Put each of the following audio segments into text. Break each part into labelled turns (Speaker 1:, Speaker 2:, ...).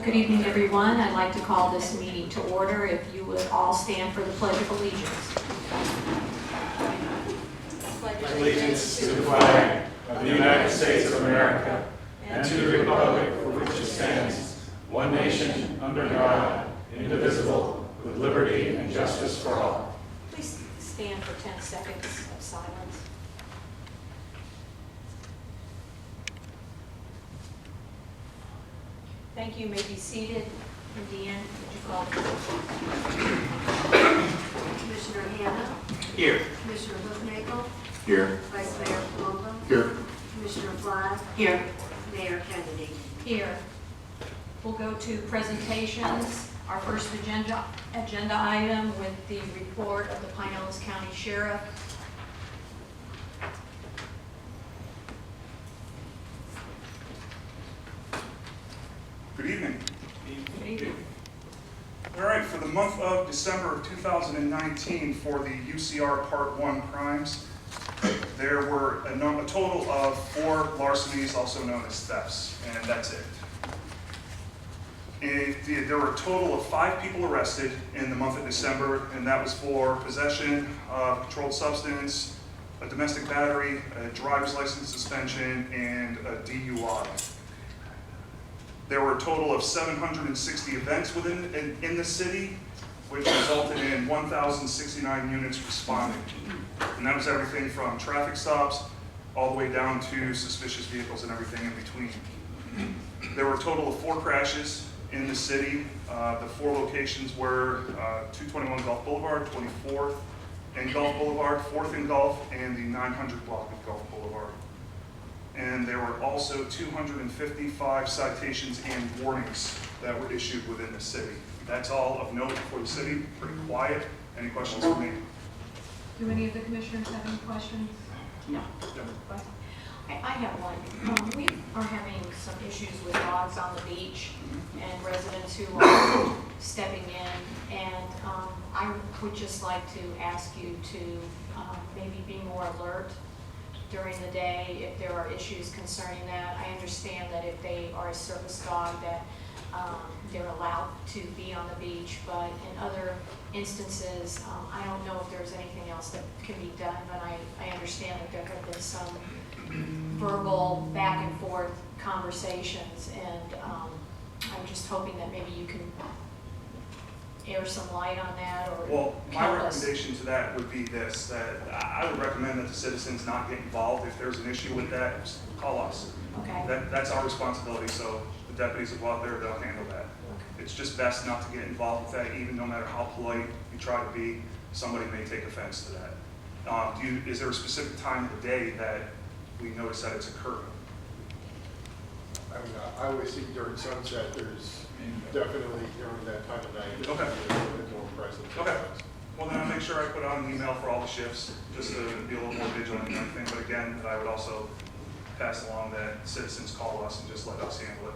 Speaker 1: Good evening, everyone. I'd like to call this meeting to order. If you would all stand for the Pledge of Allegiance.
Speaker 2: Allegiance to the flag of the United States of America and to the republic for which it stands, one nation, under God, indivisible, with liberty and justice for all.
Speaker 1: Please stand for 10 seconds of silence. Thank you. You may be seated. And Deanne, would you call the roll?
Speaker 3: Commissioner Hanna,
Speaker 2: Here.
Speaker 3: Commissioner Hoofnagel,
Speaker 2: Here.
Speaker 3: Vice Mayor Palumbo,
Speaker 2: Here.
Speaker 3: Commissioner Fly,
Speaker 1: Here.
Speaker 3: Mayor Kennedy.
Speaker 1: Here. We'll go to presentations. Our first agenda item with the report of the Pinellas County Sheriff.
Speaker 4: Good evening.
Speaker 1: Good evening.
Speaker 4: All right, for the month of December of 2019 for the UCR Part 1 crimes, there were a total of 4 larcenies, also known as thefts, and that's it. There were a total of 5 people arrested in the month of December, and that was for possession of controlled substance, a domestic battery, a driver's license suspension, and a DUI. There were a total of 760 events in the city, which resulted in 1,069 units responding. And that was everything from traffic stops all the way down to suspicious vehicles and everything in between. There were a total of 4 crashes in the city. The 4 locations were 221 Gulf Boulevard, 24th and Gulf Boulevard, 4th and Gulf, and the 900 block of Gulf Boulevard. And there were also 255 citations and warnings that were issued within the city. That's all of note for the city. Pretty quiet. Any questions for me?
Speaker 1: Do any of the commissioners have any questions? No. I have one. We are having some issues with dogs on the beach and residents who are stepping in. And I would just like to ask you to maybe be more alert during the day if there are issues concerning that. I understand that if they are a service dog that they're allowed to be on the beach, but in other instances, I don't know if there's anything else that can be done, but I understand that there have been some verbal back and forth conversations, and I'm just hoping that maybe you can air some light on that or
Speaker 4: Well, my
Speaker 1: help us.
Speaker 4: recommendation to that would be this, that I would recommend that the citizens not get involved. If there's an issue with that, just call us.
Speaker 1: Okay.
Speaker 4: That's our responsibility, so the deputies will go out there, they'll handle that. It's just best not to get involved with that, even no matter how polite you try to be, somebody may take offense to that. Is there a specific time of the day that we notice that it's occurring?
Speaker 5: I mean, I always see during sunset, there's definitely during that time of night.
Speaker 4: Okay.
Speaker 5: There's a little bit more presence.
Speaker 4: Okay. Well, then I'll make sure I put out an email for all the shifts, just to be a little more vigilant and everything. But again, I would also pass along that citizens call us and just let us handle it.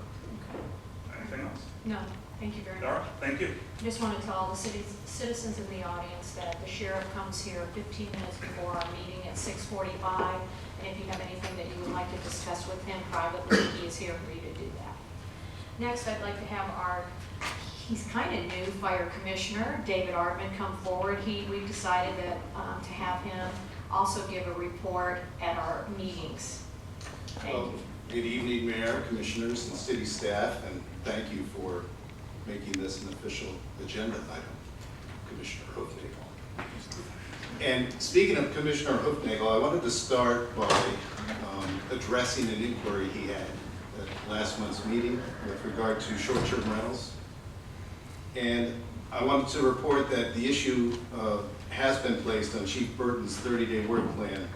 Speaker 4: Anything else?
Speaker 1: No, thank you very
Speaker 4: All
Speaker 1: much.
Speaker 4: right, thank you.
Speaker 1: I just want to tell all the citizens in the audience that the sheriff comes here 15 minutes before our meeting at 6:45. And if you have anything that you would like to discuss with him privately, he is here for you to do that. Next, I'd like to have he's kind of new, fire commissioner, David Artman, come forward. We've decided that to have him also give a report at our meetings. Thank you.
Speaker 6: Good evening, Mayor, Commissioners, and City staff, and thank you for making this an official agenda item, Commissioner Hoofnagel. And speaking of Commissioner Hoofnagel, I wanted to start by addressing an inquiry he had at last month's meeting with regard to short-term rentals. And I wanted to report that the issue has been placed on Chief Burton's 30-day work plan.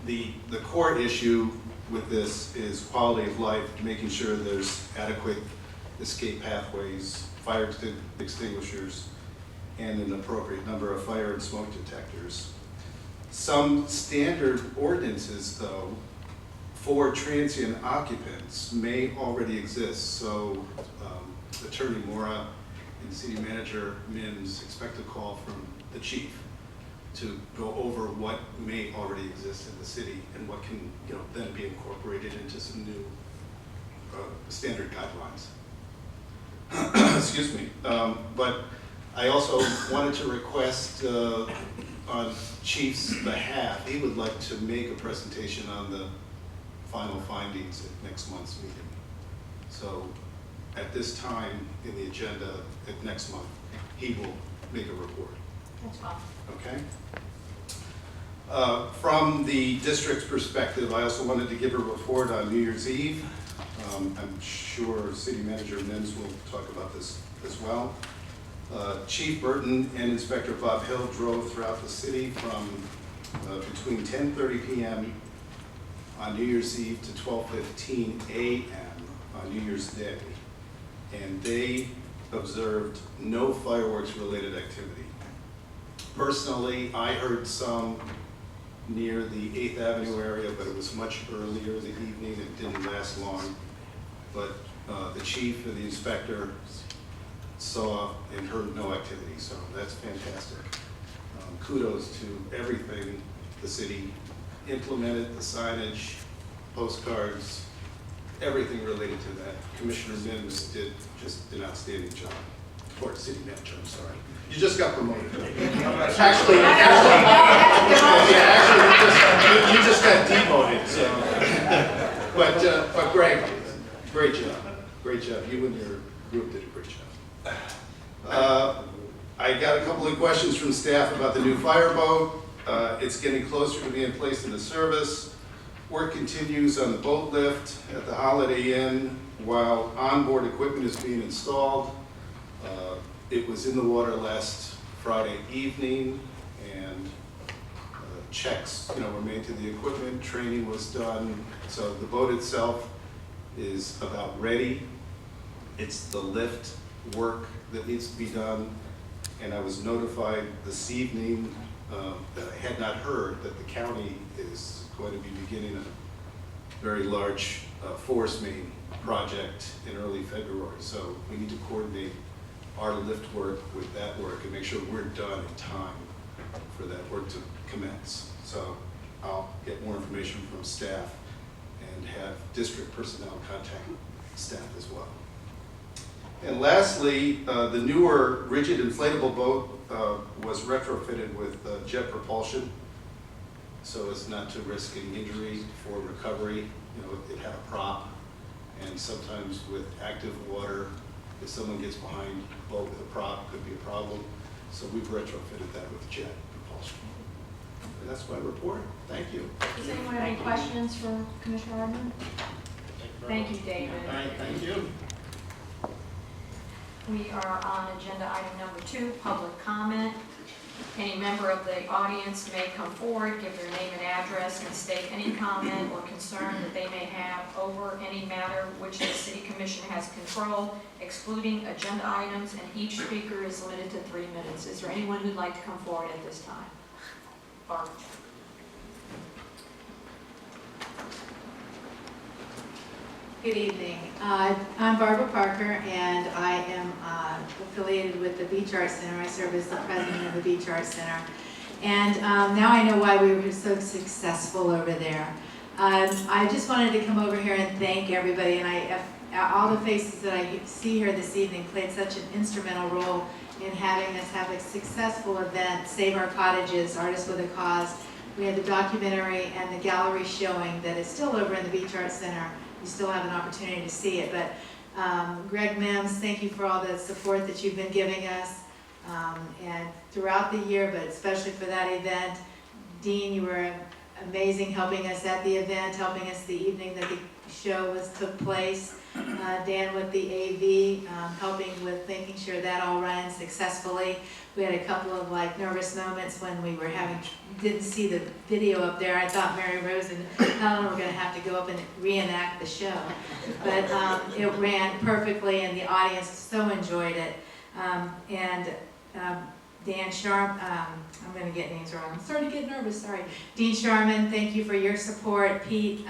Speaker 6: The core issue with this is quality of life, making sure there's adequate escape pathways, fire extinguishers, and an appropriate number of fire and smoke detectors. Some standard ordinances, though, for transient occupants may already exist. So Attorney Mora and City Manager Mims expect a call from the chief to go over what may already exist in the city and what can then be incorporated into some new standard guidelines. Excuse me. But I also wanted to request on Chief's behalf, he would like to make a presentation on the final findings at next month's meeting. So at this time in the agenda at next month, he will make a report.
Speaker 1: That's fine.
Speaker 6: Okay? From the district's perspective, I also wanted to give a report on New Year's Eve. I'm sure City Manager Mims will talk about this as well. Chief Burton and Inspector Bob Hill drove throughout the city from between 10:30 p.m. on New Year's Eve to 12:15 a.m. on New Year's Day. And they observed no fireworks-related activity. Personally, I heard some near the 8th Avenue area, but it was much earlier the evening. It didn't last long. But the chief and the inspector saw and heard no activity, so that's fantastic. Kudos to everything the city implemented, the signage, postcards, everything related to that. Commissioner Mims did just an outstanding job. Or city manager, I'm sorry. You just got promoted. Actually, you just got demoted, so. But great job. Great job. You and your group did a great job. I got a couple of questions from staff about the new fireboat. It's getting closer to being placed into service. Work continues on the boat lift at the Holiday Inn while onboard equipment is being installed. It was in the water last Friday evening, and checks, were made to the equipment. Training was done, so the boat itself is about ready. It's the lift work that needs to be done, and I was notified this evening that I had not heard that the county is going to be beginning a very large forest main project in early February. So we need to coordinate our lift work with that work and make sure we're done in time for that work to commence. So I'll get more information from staff and have district personnel contact staff as well. And lastly, the newer rigid inflatable boat was retrofitted with jet propulsion, so as not to risk any injury for recovery. It had a prop, and sometimes with active water, if someone gets behind a boat with a prop, it could be a problem. So we've retrofitted that with jet propulsion. And that's my report. Thank you.
Speaker 1: Does anyone have any questions for Commissioner Hardman? Thank you, David.
Speaker 6: All right, thank you.
Speaker 1: We are on agenda item number 2, public comment. Any member of the audience may come forward, give their name and address, and state any comment or concern that they may have over any matter which the City Commission has control, excluding agenda items, and each speaker is limited to 3 minutes. Is there anyone who'd like to come forward at this time? Barbara.
Speaker 7: Good evening. I'm Barbara Parker, and I am affiliated with the Beach Arts Center. I serve as the president of the Beach Arts Center. And now I know why we were so successful over there. I just wanted to come over here and thank everybody, and all the faces that I see here this evening played such an instrumental role in having us have a successful event, Save Our Cottages, Artists with a Cause. We had the documentary and the gallery showing that is still over in the Beach Arts Center. You still have an opportunity to see it, but Greg Mims, thank you for all the support that you've been giving us, and throughout the year, but especially for that event. Dean, you were amazing helping us at the event, helping us the evening that the show took place. Dan with the AV, helping with making sure that all ran successfully. We had a couple of nervous moments when we were didn't see the video up there. I thought Mary Rose and Helen were going to have to go up and reenact the show. But it ran perfectly, and the audience so enjoyed it. Dan Sharp, I'm going to get names wrong. I'm starting to get nervous, sorry. Dean Sharman, thank you for your support. Pete,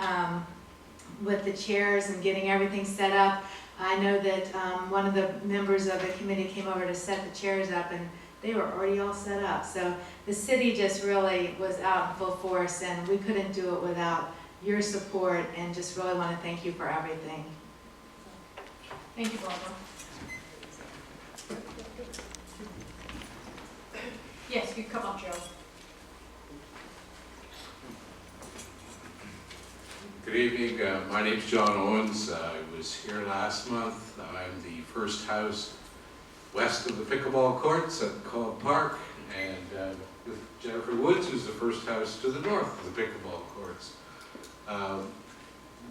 Speaker 7: with the chairs and getting everything set up. I know that one of the members of the committee came over to set the chairs up, and they were already all set up. So the city just really was out in full force, and we couldn't do it without your support, and just really want to thank you for everything.
Speaker 1: Thank you, Barbara. You come up, Joe.
Speaker 8: Good evening. My name's John Owens. I was here last month. I'm the first house west of the pickleball courts at Cobb Park, and with Jennifer Woods, who's the first house to the north of the pickleball courts.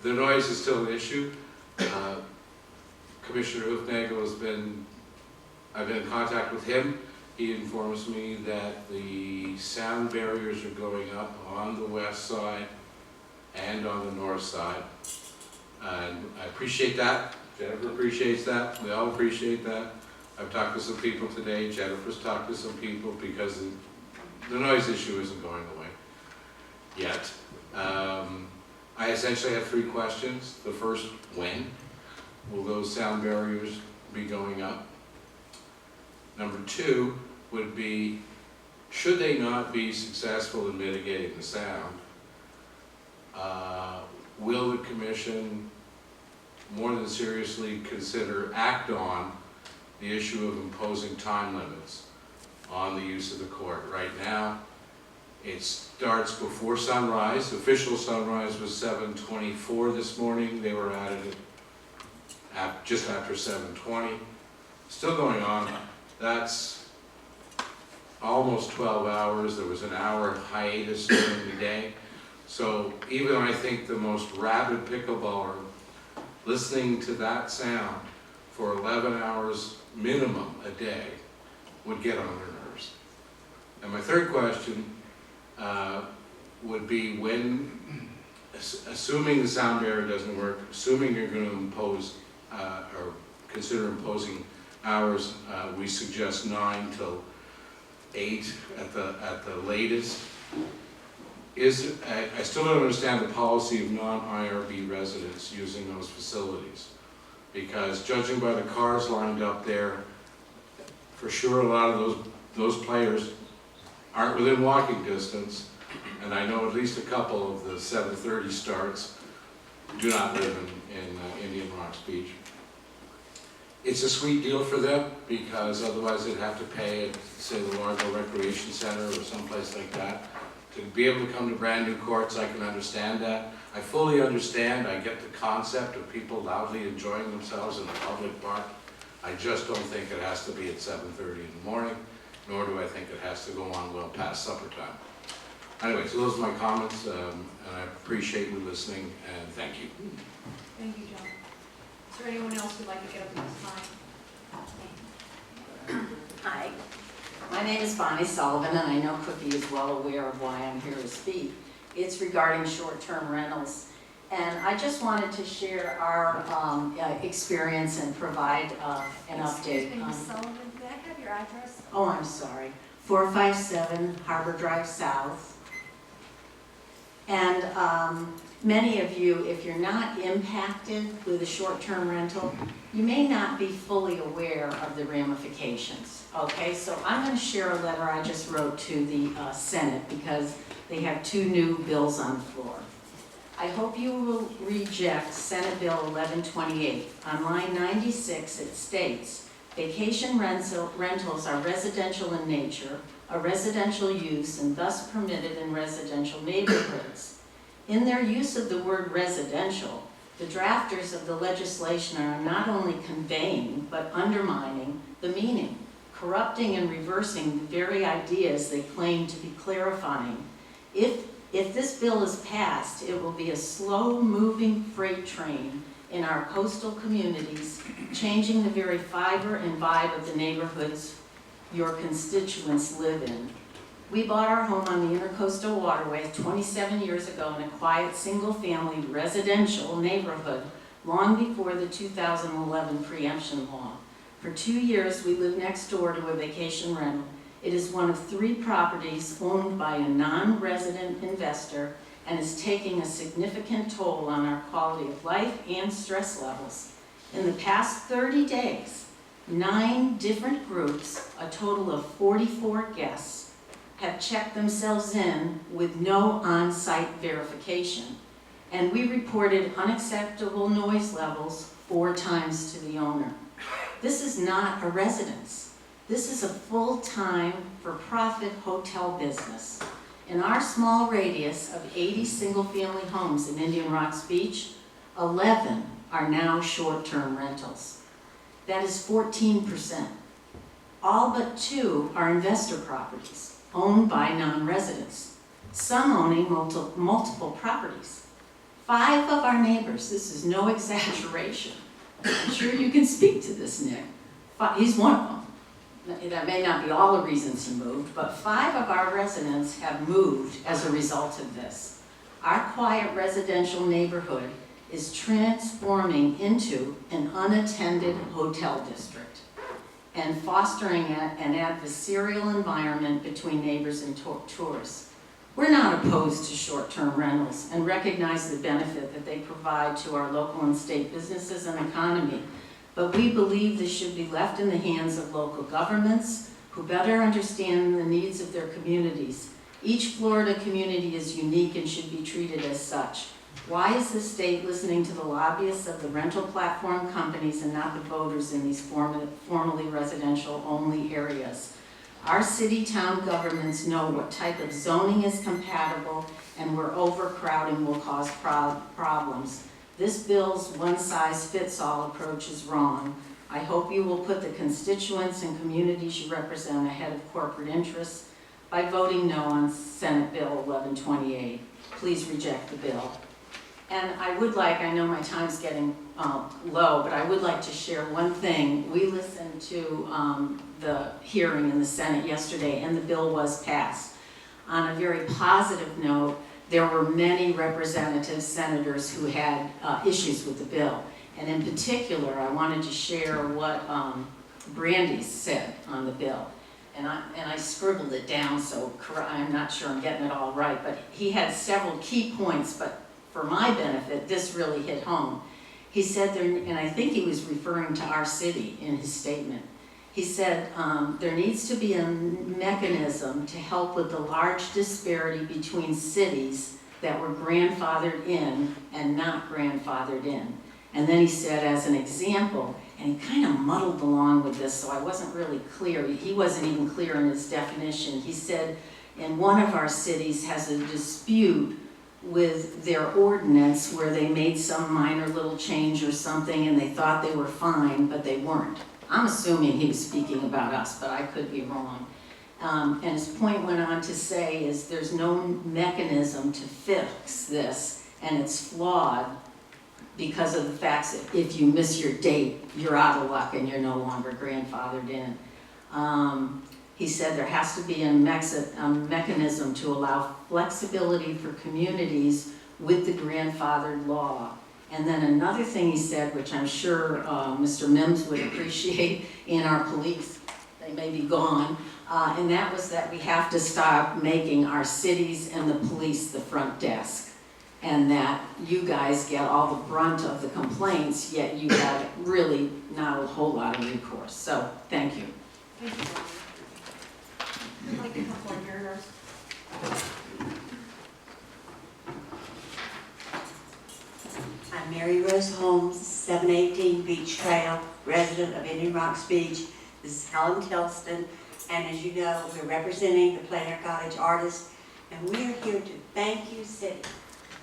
Speaker 8: The noise is still an issue. Commissioner Hoofnagel I've been in contact with him. He informs me that the sound barriers are going up on the west side and on the north side. And I appreciate that. Jennifer appreciates that. We all appreciate that. I've talked to some people today. Jennifer's talked to some people because the noise issue isn't going away yet. I essentially have 3 questions. The first, when will those sound barriers be going up? Number 2 would be, should they not be successful in mitigating the sound, will the commission more than seriously act on the issue of imposing time limits on the use of the court? Right now, it starts before sunrise. Official sunrise was 7:24 this morning. They were at it just after 7:20. Still going on. That's almost 12 hours. There was an hour hiatus during the day. So even I think the most rabid pickleballer, listening to that sound for 11 hours minimum a day would get on their nerves. And my third question would be, when, assuming the sound barrier doesn't work, assuming you're going to impose or consider imposing hours, we suggest 9 till 8 at the latest. I still don't understand the policy of non-IRB residents using those facilities, because judging by the cars lined up there, for sure a lot of those players aren't within walking distance, and I know at least a couple of the 7:30 starts do not live in Indian Rocks Beach. It's a sweet deal for them, because otherwise they'd have to pay at, say, the Largo Recreation Center or someplace like that. To be able to come to brand new courts, I can understand that. I fully understand, I get the concept of people loudly enjoying themselves in a public park. I just don't think it has to be at 7:30 in the morning, nor do I think it has to go on well past supper time. Anyway, so those are my comments, and I appreciate you listening, and thank you.
Speaker 1: Thank you, John. Is there anyone else who'd like to get up at this time?
Speaker 9: Hi, my name is Bonnie Sullivan, and I know Cookie is well aware of why I'm here to speak. It's regarding short-term rentals. And I just wanted to share our experience and provide an update.
Speaker 3: Excuse me, Ms. Sullivan, may I have your address?
Speaker 9: Oh, I'm sorry. 457 Harbor Drive South. And many of you, if you're not impacted with a short-term rental, you may not be fully aware of the ramifications. Okay, so I'm going to share a letter I just wrote to the Senate, because they have 2 new bills on the floor. I hope you will reject Senate Bill 1128. On line 96, it states, vacation rentals are residential in nature, a residential use, and thus permitted in residential neighborhoods. In their use of the word residential, the drafters of the legislation are not only conveying, but undermining the meaning, corrupting and reversing the very ideas they claim to be clarifying. If this bill is passed, it will be a slow-moving freight train in our coastal communities, changing the very fiber and vibe of the neighborhoods your constituents live in. We bought our home on the Intercoastal Waterway 27 years ago in a quiet, single-family residential neighborhood long before the 2011 preemption law. For 2 years, we lived next door to a vacation rental. It is one of 3 properties owned by a non-resident investor and is taking a significant toll on our quality of life and stress levels. In the past 30 days, 9 different groups, a total of 44 guests, have checked themselves in with no on-site verification. And we reported unacceptable noise levels 4 times to the owner. This is not a residence. This is a full-time, for-profit hotel business. In our small radius of 80 single-family homes in Indian Rocks Beach, 11 are now short-term rentals. That is 14%. All but 2 are investor properties owned by non-residents, some owning multiple properties. 5 of our neighbors, this is no exaggeration, I'm sure you can speak to this, Nick. He's one of them. That may not be all the reasons he moved, but 5 of our residents have moved as a result of this. Our quiet residential neighborhood is transforming into an unattended hotel district and fostering an adversarial environment between neighbors and tourists. We're not opposed to short-term rentals and recognize the benefit that they provide to our local and state businesses and economy. But we believe this should be left in the hands of local governments who better understand the needs of their communities. Each Florida community is unique and should be treated as such. Why is the state listening to the lobbyists of the rental platform companies and not the voters in these formerly residential-only areas? Our city-town governments know what type of zoning is compatible and where overcrowding will cause problems. This bill's one-size-fits-all approach is wrong. I hope you will put the constituents and communities you represent ahead of corporate interests by voting no on Senate Bill 1128. Please reject the bill. And I would like, I know my time's getting low, but I would like to share one thing. We listened to the hearing in the Senate yesterday, and the bill was passed. On a very positive note, there were many representatives, senators who had issues with the bill. And in particular, I wanted to share what Brandy said on the bill. And I scribbled it down, so I'm not sure I'm getting it all right, but he had several key points, but for my benefit, this really hit home. He said, and I think he was referring to our city in his statement, he said there needs to be a mechanism to help with the large disparity between cities that were grandfathered in and not grandfathered in. And then he said, as an example, and he kind of muddled along with this, so I wasn't really clear. He wasn't even clear in his definition. He said, in one of our cities has a dispute with their ordinance where they made some minor little change or something and they thought they were fine, but they weren't. I'm assuming he was speaking about us, but I could be wrong. And his point went on to say is there's no mechanism to fix this, and it's flawed because of the fact that if you miss your date, you're out of luck and you're no longer grandfathered in. He said there has to be a mechanism to allow flexibility for communities with the grandfathered law. And then another thing he said, which I'm sure Mr. Mims would appreciate in our police, they may be gone, and that was that we have to stop making our cities and the police the front desk. And that you guys get all the brunt of the complaints, yet you have really not a whole lot of recourse. So, thank you.
Speaker 1: Thank you, Brian. I'd like a couple of yours.
Speaker 3: I'm Mary Rose Holmes, 718 Beach Trail, resident of Indian Rocks Beach. This is Helen Tilston, and as you know, we're representing the Planter Cottage artists, and we are here to thank you, City.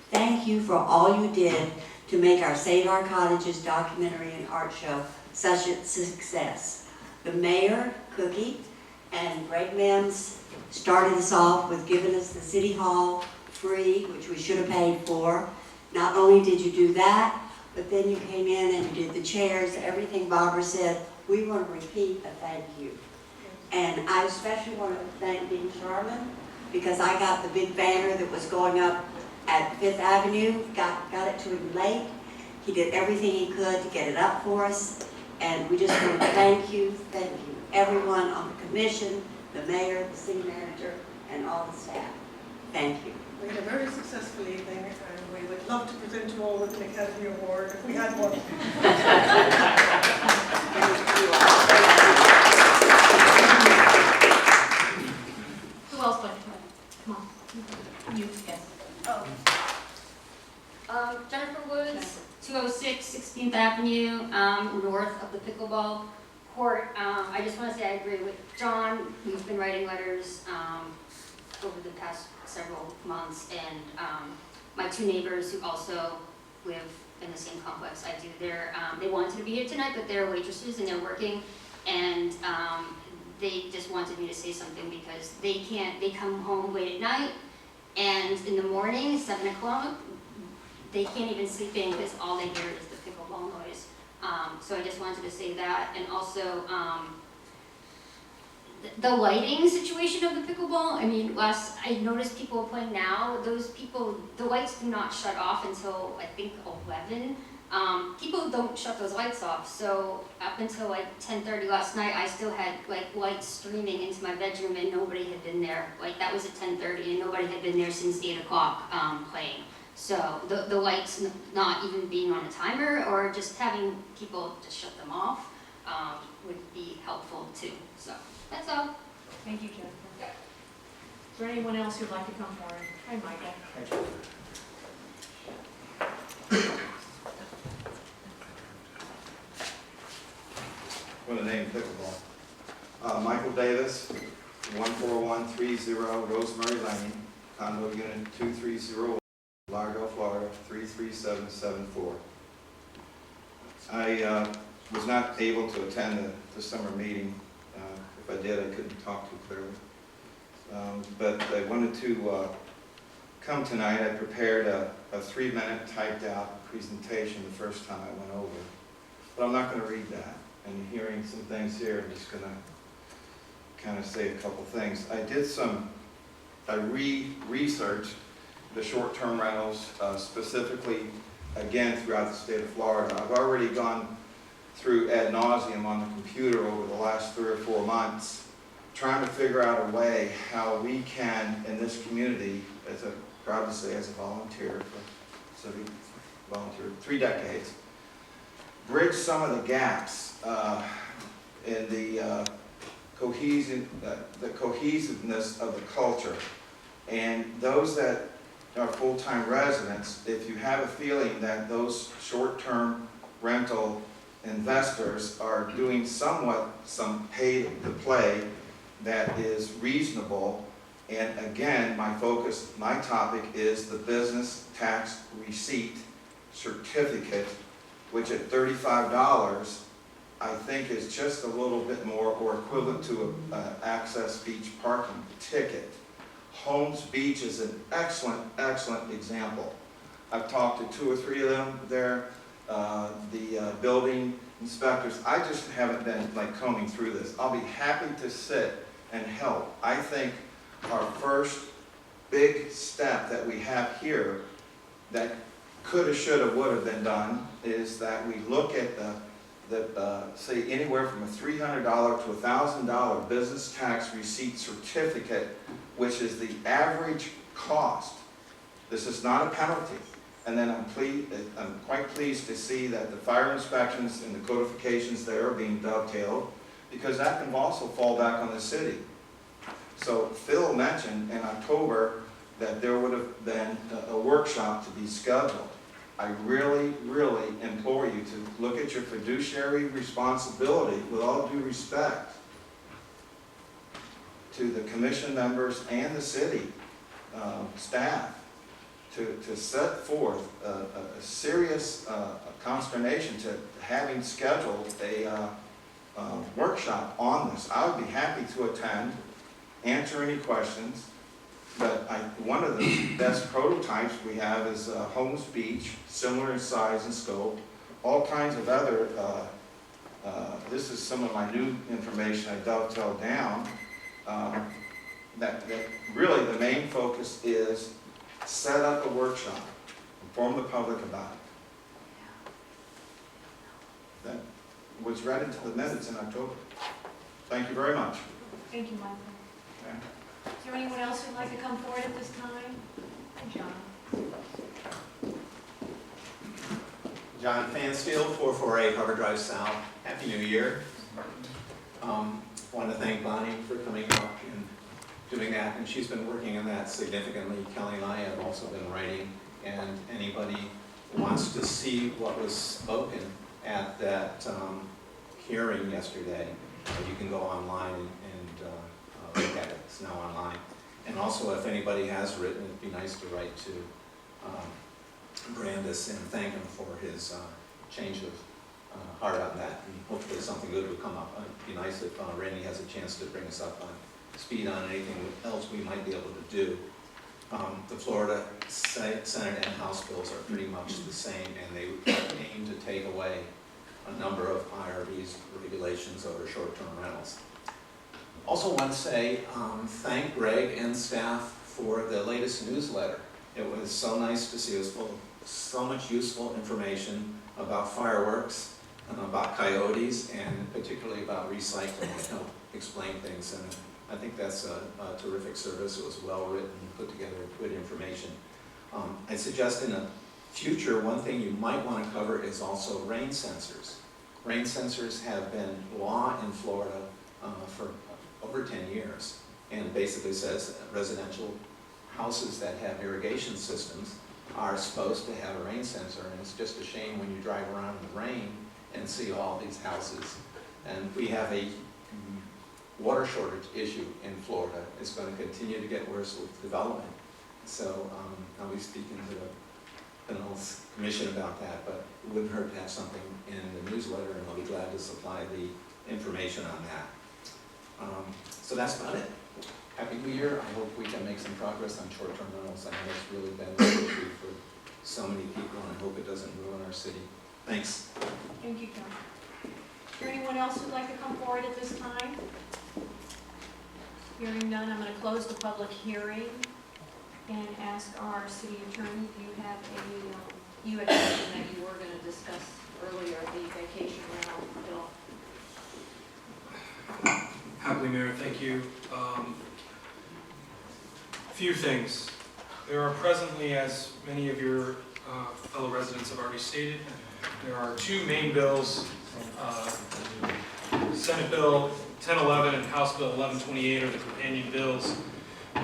Speaker 3: Thank you for all you did to make our Save Our Cottages documentary and art show such a success. The mayor, Cookie, and Greg Mims started us off with giving us the City Hall free, which we should have paid for. Not only did you do that, but then you came in and you did the chairs, everything Barbara said. We want to repeat a thank you. And I especially want to thank Dean Sharman because I got the big banner that was going up at Fifth Avenue, got it to him late. He did everything he could to get it up for us. And we just want to thank you, everyone on the commission, the mayor, the city manager, and all the staff. Thank you.
Speaker 10: We had a very successful evening, and we would love to present you all with an Academy Award if we had one.
Speaker 1: Who else would like to come on? You, yes.
Speaker 11: Jennifer Woods, 206 16th Avenue, north of the pickleball court, I just want to say I agree with John. We've been writing letters over the past several months, and my two neighbors who also live in the same complex I do, they wanted to be here tonight, but they're waitresses and they're working, and they just wanted me to say something because they come home late at night, and in the morning, 7 o'clock, they can't even sleep in because all they hear is the pickleball noise. So I just wanted to say that, and also the lighting situation of the pickleball. I mean, I noticed people playing now, the lights do not shut off until I think 11. People don't shut those lights off, so up until like 10:30 last night, I still had like lights streaming into my bedroom and nobody had been there. Like that was at 10:30 and nobody had been there since 8 o'clock playing. So the lights not even being on a timer or just having people just shut them off would be helpful too. So that's all.
Speaker 1: Thank you, Jennifer. Is there anyone else who'd like to come forward? Hi, Michael.
Speaker 12: For the name pickleball. Michael Davis, 14130 Rosemary Lane, condo unit 230, Largo, Florida, 33774. I was not able to attend the summer meeting. If I did, I couldn't talk too clearly. But I wanted to come tonight. I prepared a 3-minute typed out presentation the first time I went over. But I'm not going to read that. And hearing some things here, I'm just going to kind of say a couple things. I researched the short-term rentals, specifically, again, throughout the state of Florida. I've already gone through ad nauseum on the computer over the last 3 or 4 months, trying to figure out a way how we can, in this community, proud to say as a volunteer for 3 decades, bridge some of the gaps in the cohesiveness of the culture. And those that are full-time residents, if you have a feeling that those short-term rental investors are doing somewhat some pay-to-play that is reasonable, and again, my topic is the business tax receipt certificate, which at $35, I think is just a little bit more or equivalent to an Access Beach parking ticket. Holmes Beach is an excellent, excellent example. I've talked to 2 or 3 of them there, the building inspectors. I just haven't been like combing through this. I'll be happy to sit and help. I think our first big step that we have here that coulda, shoulda, woulda been done is that we look at say anywhere from a $300 to $1,000 business tax receipt certificate, which is the average cost. This is not a penalty. And then I'm quite pleased to see that the fire inspections and the codifications there are being dovetailed, because that can also fall back on the city. So Phil mentioned in October that there would have been a workshop to be scheduled. I really, really implore you to look at your fiduciary responsibility with all due respect to the commission members and the city staff to set forth a serious consternation to having scheduled a workshop on this. I would be happy to attend, answer any questions. But one of the best prototypes we have is Holmes Beach, similar in size and scope. All kinds of other, this is some of my new information I dovetailed down. That really the main focus is set up a workshop, inform the public about it. That was read into the minutes in October. Thank you very much.
Speaker 1: Thank you, Michael.
Speaker 12: Okay.
Speaker 1: Is there anyone else who'd like to come forward at this time? John.
Speaker 13: John Fansfield, 448 Harbor Drive South. Happy New Year. Want to thank Bonnie for coming up and doing that, and she's been working on that significantly. Kelly and I have also been writing, and anybody who wants to see what was spoken at that hearing yesterday. You can go online and look at it. It's now online. And also, if anybody has written, it'd be nice to write to Brandis and thank him for his change of heart on that. And hopefully something good will come up. It'd be nice if Randy has a chance to bring us up on speed on anything else we might be able to do. The Florida Senate and House bills are pretty much the same, and they aim to take away a number of IRB's regulations over short-term rentals. Also want to say thank Greg and staff for the latest newsletter. It was so nice to see. It was full of so much useful information about fireworks, and about coyotes, and particularly about recycling to help explain things. And I think that's a terrific service. It was well written, put together good information. I suggest in the future, one thing you might want to cover is also rain sensors. Rain sensors have been law in Florida for over 10 years, and basically says residential houses that have irrigation systems are supposed to have a rain sensor, and it's just a shame when you drive around in the rain and see all these houses. And we have a water shortage issue in Florida. It's going to continue to get worse with development. So I'll be speaking to the Pinellas Commission about that, but it wouldn't hurt to have something in the newsletter, and I'll be glad to supply the information on that. So that's about it. Happy New Year. I hope we can make some progress on short-term rentals. I know it's really been an issue for so many people, and I hope it doesn't ruin our city. Thanks.
Speaker 1: Thank you, John. Is there anyone else who'd like to come forward at this time? Hearing none, I'm going to close the public hearing and ask our city attorney, do you have you had mentioned that you were going to discuss earlier the vacation rental bill.
Speaker 14: Happily, Mayor, thank you. A few things. There are presently, as many of your fellow residents have already stated, there are two main bills, Senate Bill 1011 and House Bill 1128 are the companion bills.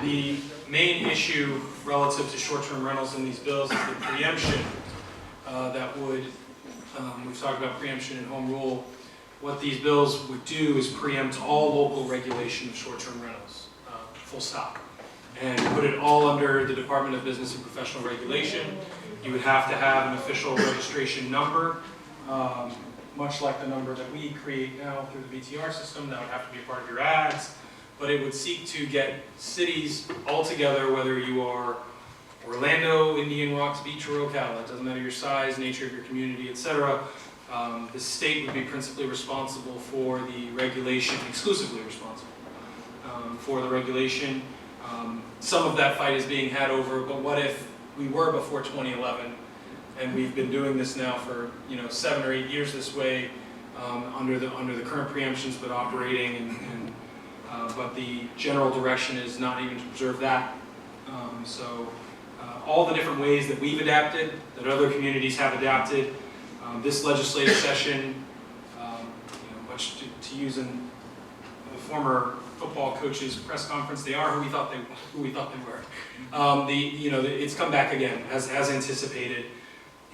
Speaker 14: The main issue relative to short-term rentals in these bills is the preemption that would, we've talked about preemption and home rule. What these bills would do is preempt all local regulation of short-term rentals, full stop, and put it all under the Department of Business and Professional Regulation. You would have to have an official registration number, much like the number that we create now through the BTR system. That would have to be a part of your ads, but it would seek to get cities all together, whether you are Orlando, Indian Rocks Beach, or Ocala. It doesn't matter your size, nature of your community, etc. The state would be principally responsible for the regulation, exclusively responsible for the regulation. Some of that fight is being had over, but what if we were before 2011, and we've been doing this now for 7 or 8 years this way, under the current preemptions, but operating, but the general direction is not even to preserve that. All the different ways that we've adapted, that other communities have adapted. This legislative session, much to use in the former football coach's press conference, they are who we thought they were. It's come back again as anticipated,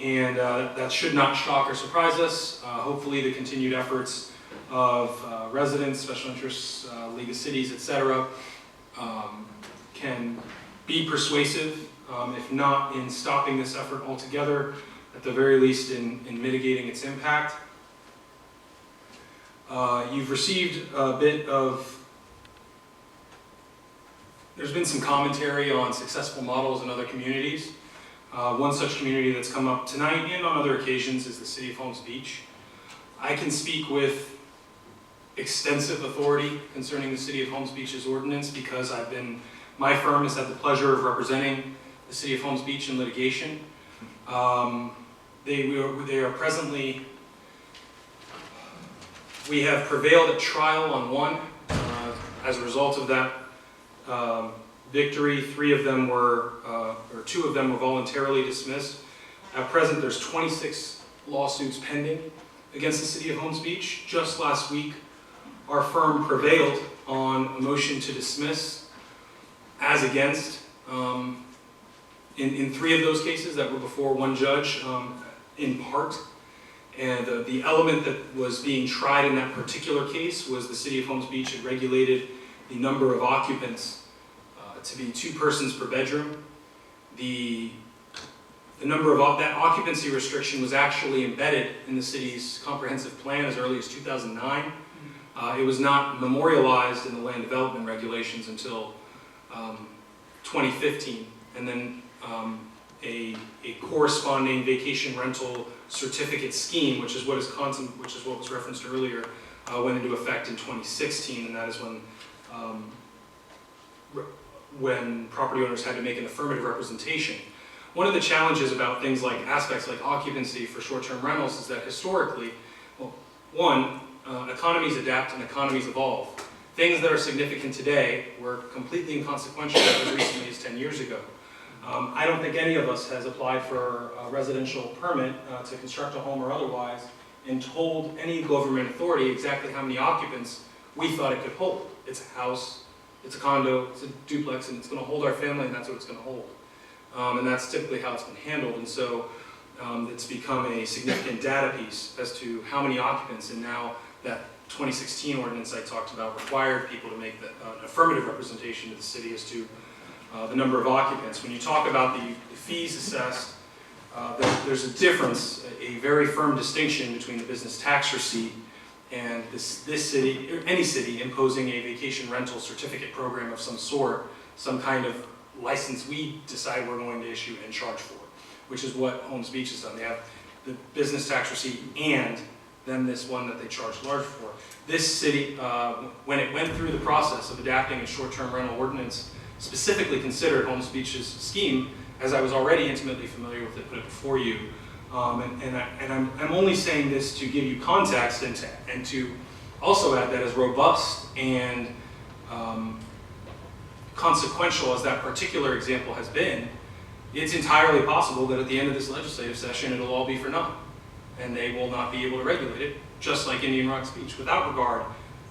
Speaker 14: and that should not shock or surprise us. Hopefully, the continued efforts of residents, special interests, League of Cities, etc., can be persuasive, if not in stopping this effort altogether, at the very least in mitigating its impact. You've received a bit of, there's been some commentary on successful models in other communities. One such community that's come up tonight and on other occasions is the City of Holmes Beach. I can speak with extensive authority concerning the City of Holmes Beach's ordinance because my firm has had the pleasure of representing the City of Holmes Beach in litigation. They are presently, we have prevailed at trial on one. As a result of that victory, 2 of them were voluntarily dismissed. At present, there's 26 lawsuits pending against the City of Holmes Beach. Just last week, our firm prevailed on a motion to dismiss as against in 3 of those cases that were before one judge in part. And the element that was being tried in that particular case was the city of Holmes Beach had regulated the number of occupants to be 2 persons per bedroom. The number of that occupancy restriction was actually embedded in the city's comprehensive plan as early as 2009. It was not memorialized in the land development regulations until 2015, and then a corresponding vacation rental certificate scheme, which is what was referenced earlier, went into effect in 2016, and that is when property owners had to make an affirmative representation. One of the challenges about things like aspects like occupancy for short-term rentals is that historically, well, one, economies adapt and economies evolve. Things that are significant today were completely inconsequential as recently as 10 years ago. I don't think any of us has applied for a residential permit to construct a home or otherwise and told any government authority exactly how many occupants we thought it could hold. It's a house, it's a condo, it's a duplex, and it's going to hold our family, and that's what it's going to hold. And that's typically how it's been handled. And so it's become a significant data piece as to how many occupants, and now that 2016 ordinance I talked about required people to make an affirmative representation to the city as to the number of occupants. When you talk about the fees assessed, there's a difference, a very firm distinction between the business tax receipt and this city, or any city, imposing a vacation rental certificate program of some sort, some kind of license we decide we're going to issue and charge for, which is what Holmes Beach has done. They have the business tax receipt and then this one that they charge large for. This city, when it went through the process of adapting a short-term rental ordinance, specifically considered Holmes Beach's scheme, as I was already intimately familiar with it, put it before you. I'm only saying this to give you context and to also add that as robust and consequential as that particular example has been, it's entirely possible that at the end of this legislative session it'll all be for naught, and they will not be able to regulate it, just like Indian Rocks Beach, without regard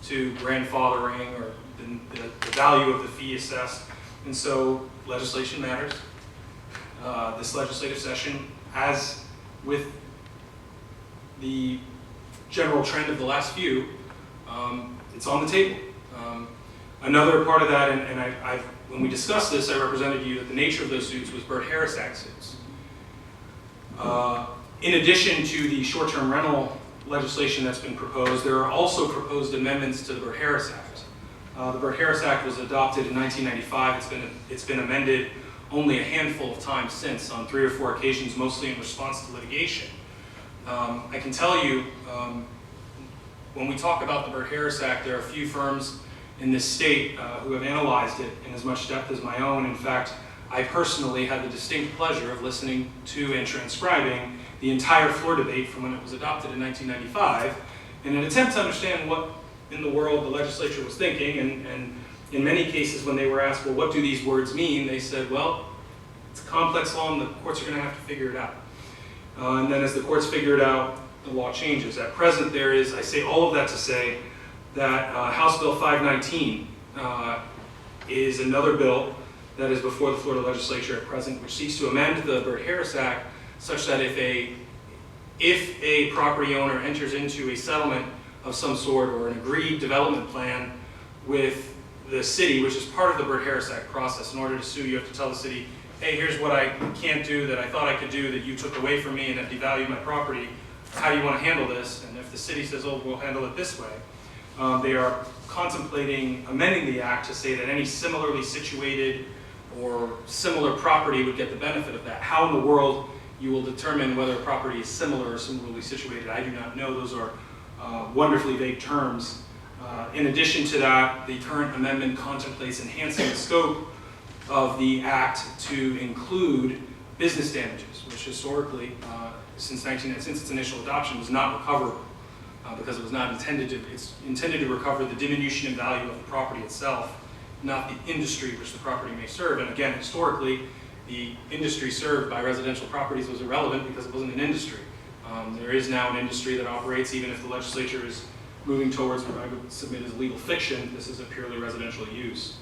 Speaker 14: to grandfathering or the value of the fee assessed. And so legislation matters. This legislative session, as with the general trend of the last few, it's on the table. Another part of that, and when we discussed this, I represented to you that the nature of those suits was Burt Harris Act suits. In addition to the short-term rental legislation that's been proposed, there are also proposed amendments to the Burt Harris Act. The Burt Harris Act was adopted in 1995. It's been amended only a handful of times since, on 3 or 4 occasions, mostly in response to litigation. I can tell you, when we talk about the Burt Harris Act, there are a few firms in this state who have analyzed it in as much depth as my own. In fact, I personally had the distinct pleasure of listening to and transcribing the entire floor debate from when it was adopted in 1995 in an attempt to understand what in the world the legislature was thinking. And in many cases, when they were asked, well, what do these words mean? They said, well, it's a complex law and the courts are going to have to figure it out. And then as the courts figure it out, the law changes. At present, there is, I say all of that to say that House Bill 519 is another bill that is before the Florida legislature at present, which seeks to amend the Burt Harris Act such that if a property owner enters into a settlement of some sort or an agreed development plan with the city, which is part of the Burt Harris Act process, in order to sue, you have to tell the city, hey, here's what I can't do that I thought I could do that you took away from me and have devalued my property. How do you want to handle this? And if the city says, oh, we'll handle it this way, they are contemplating amending the act to say that any similarly situated or similar property would get the benefit of that. How in the world you will determine whether a property is similar or similarly situated, I do not know. Those are wonderfully vague terms. In addition to that, the current amendment contemplates enhancing the scope of the act to include business damages, which historically, since its initial adoption, was not recoverable because it was not intended to. It's intended to recover the diminution in value of the property itself, not the industry which the property may serve. And again, historically, the industry served by residential properties was irrelevant because it wasn't an industry. There is now an industry that operates, even if the legislature is moving towards what I would submit as legal fiction. This is a purely residential use.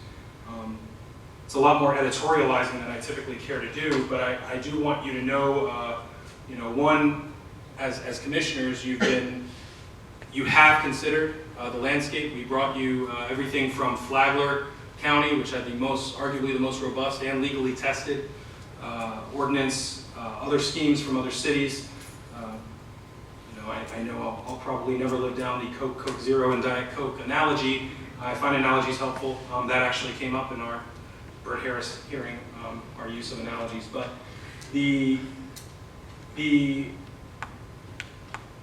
Speaker 14: It's a lot more editorializing than I typically care to do, but I do want you to know, one, as commissioners, you have considered the landscape. We brought you everything from Flagler County, which had arguably the most robust and legally tested ordinance, other schemes from other cities. I know I'll probably never live down the Coke Zero and Diet Coke analogy. I find analogies helpful. That actually came up in our Bert Harris hearing, our use of analogies. But the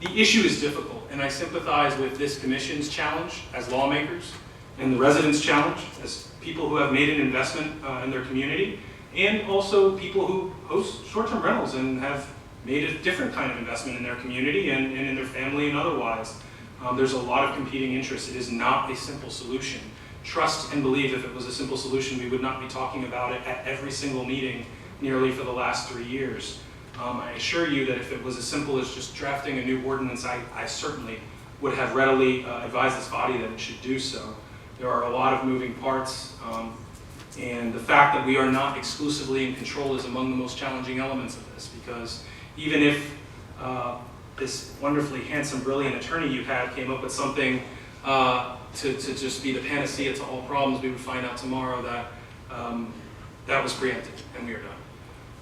Speaker 14: issue is difficult, and I sympathize with this commission's challenge as lawmakers and the residents' challenge as people who have made an investment in their community, and also people who host short-term rentals and have made a different kind of investment in their community and in their family and otherwise. There's a lot of competing interests. It is not a simple solution. Trust and believe if it was a simple solution, we would not be talking about it at every single meeting nearly for the last 3 years. I assure you that if it was as simple as just drafting a new ordinance, I certainly would have readily advised this body that it should do so. There are a lot of moving parts, and the fact that we are not exclusively in control is among the most challenging elements of this, because even if this wonderfully handsome, brilliant attorney you had came up with something to just be the panacea to all problems, we would find out tomorrow that that was preempted and we are done.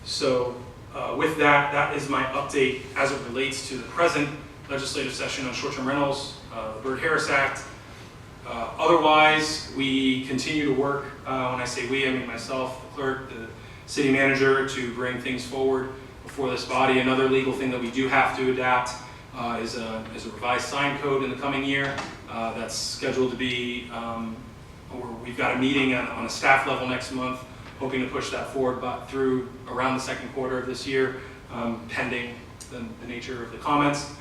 Speaker 14: So with that, that is my update as it relates to the present legislative session on short-term rentals, the Bert Harris Act. Otherwise, we continue to work, when I say we, I mean myself, the clerk, the city manager, to bring things forward before this body. Another legal thing that we do have to adapt is a revised sign code in the coming year. That's scheduled to be, or we've got a meeting on a staff level next month, hoping to push that forward but through around the second quarter of this year, pending the nature of the comments.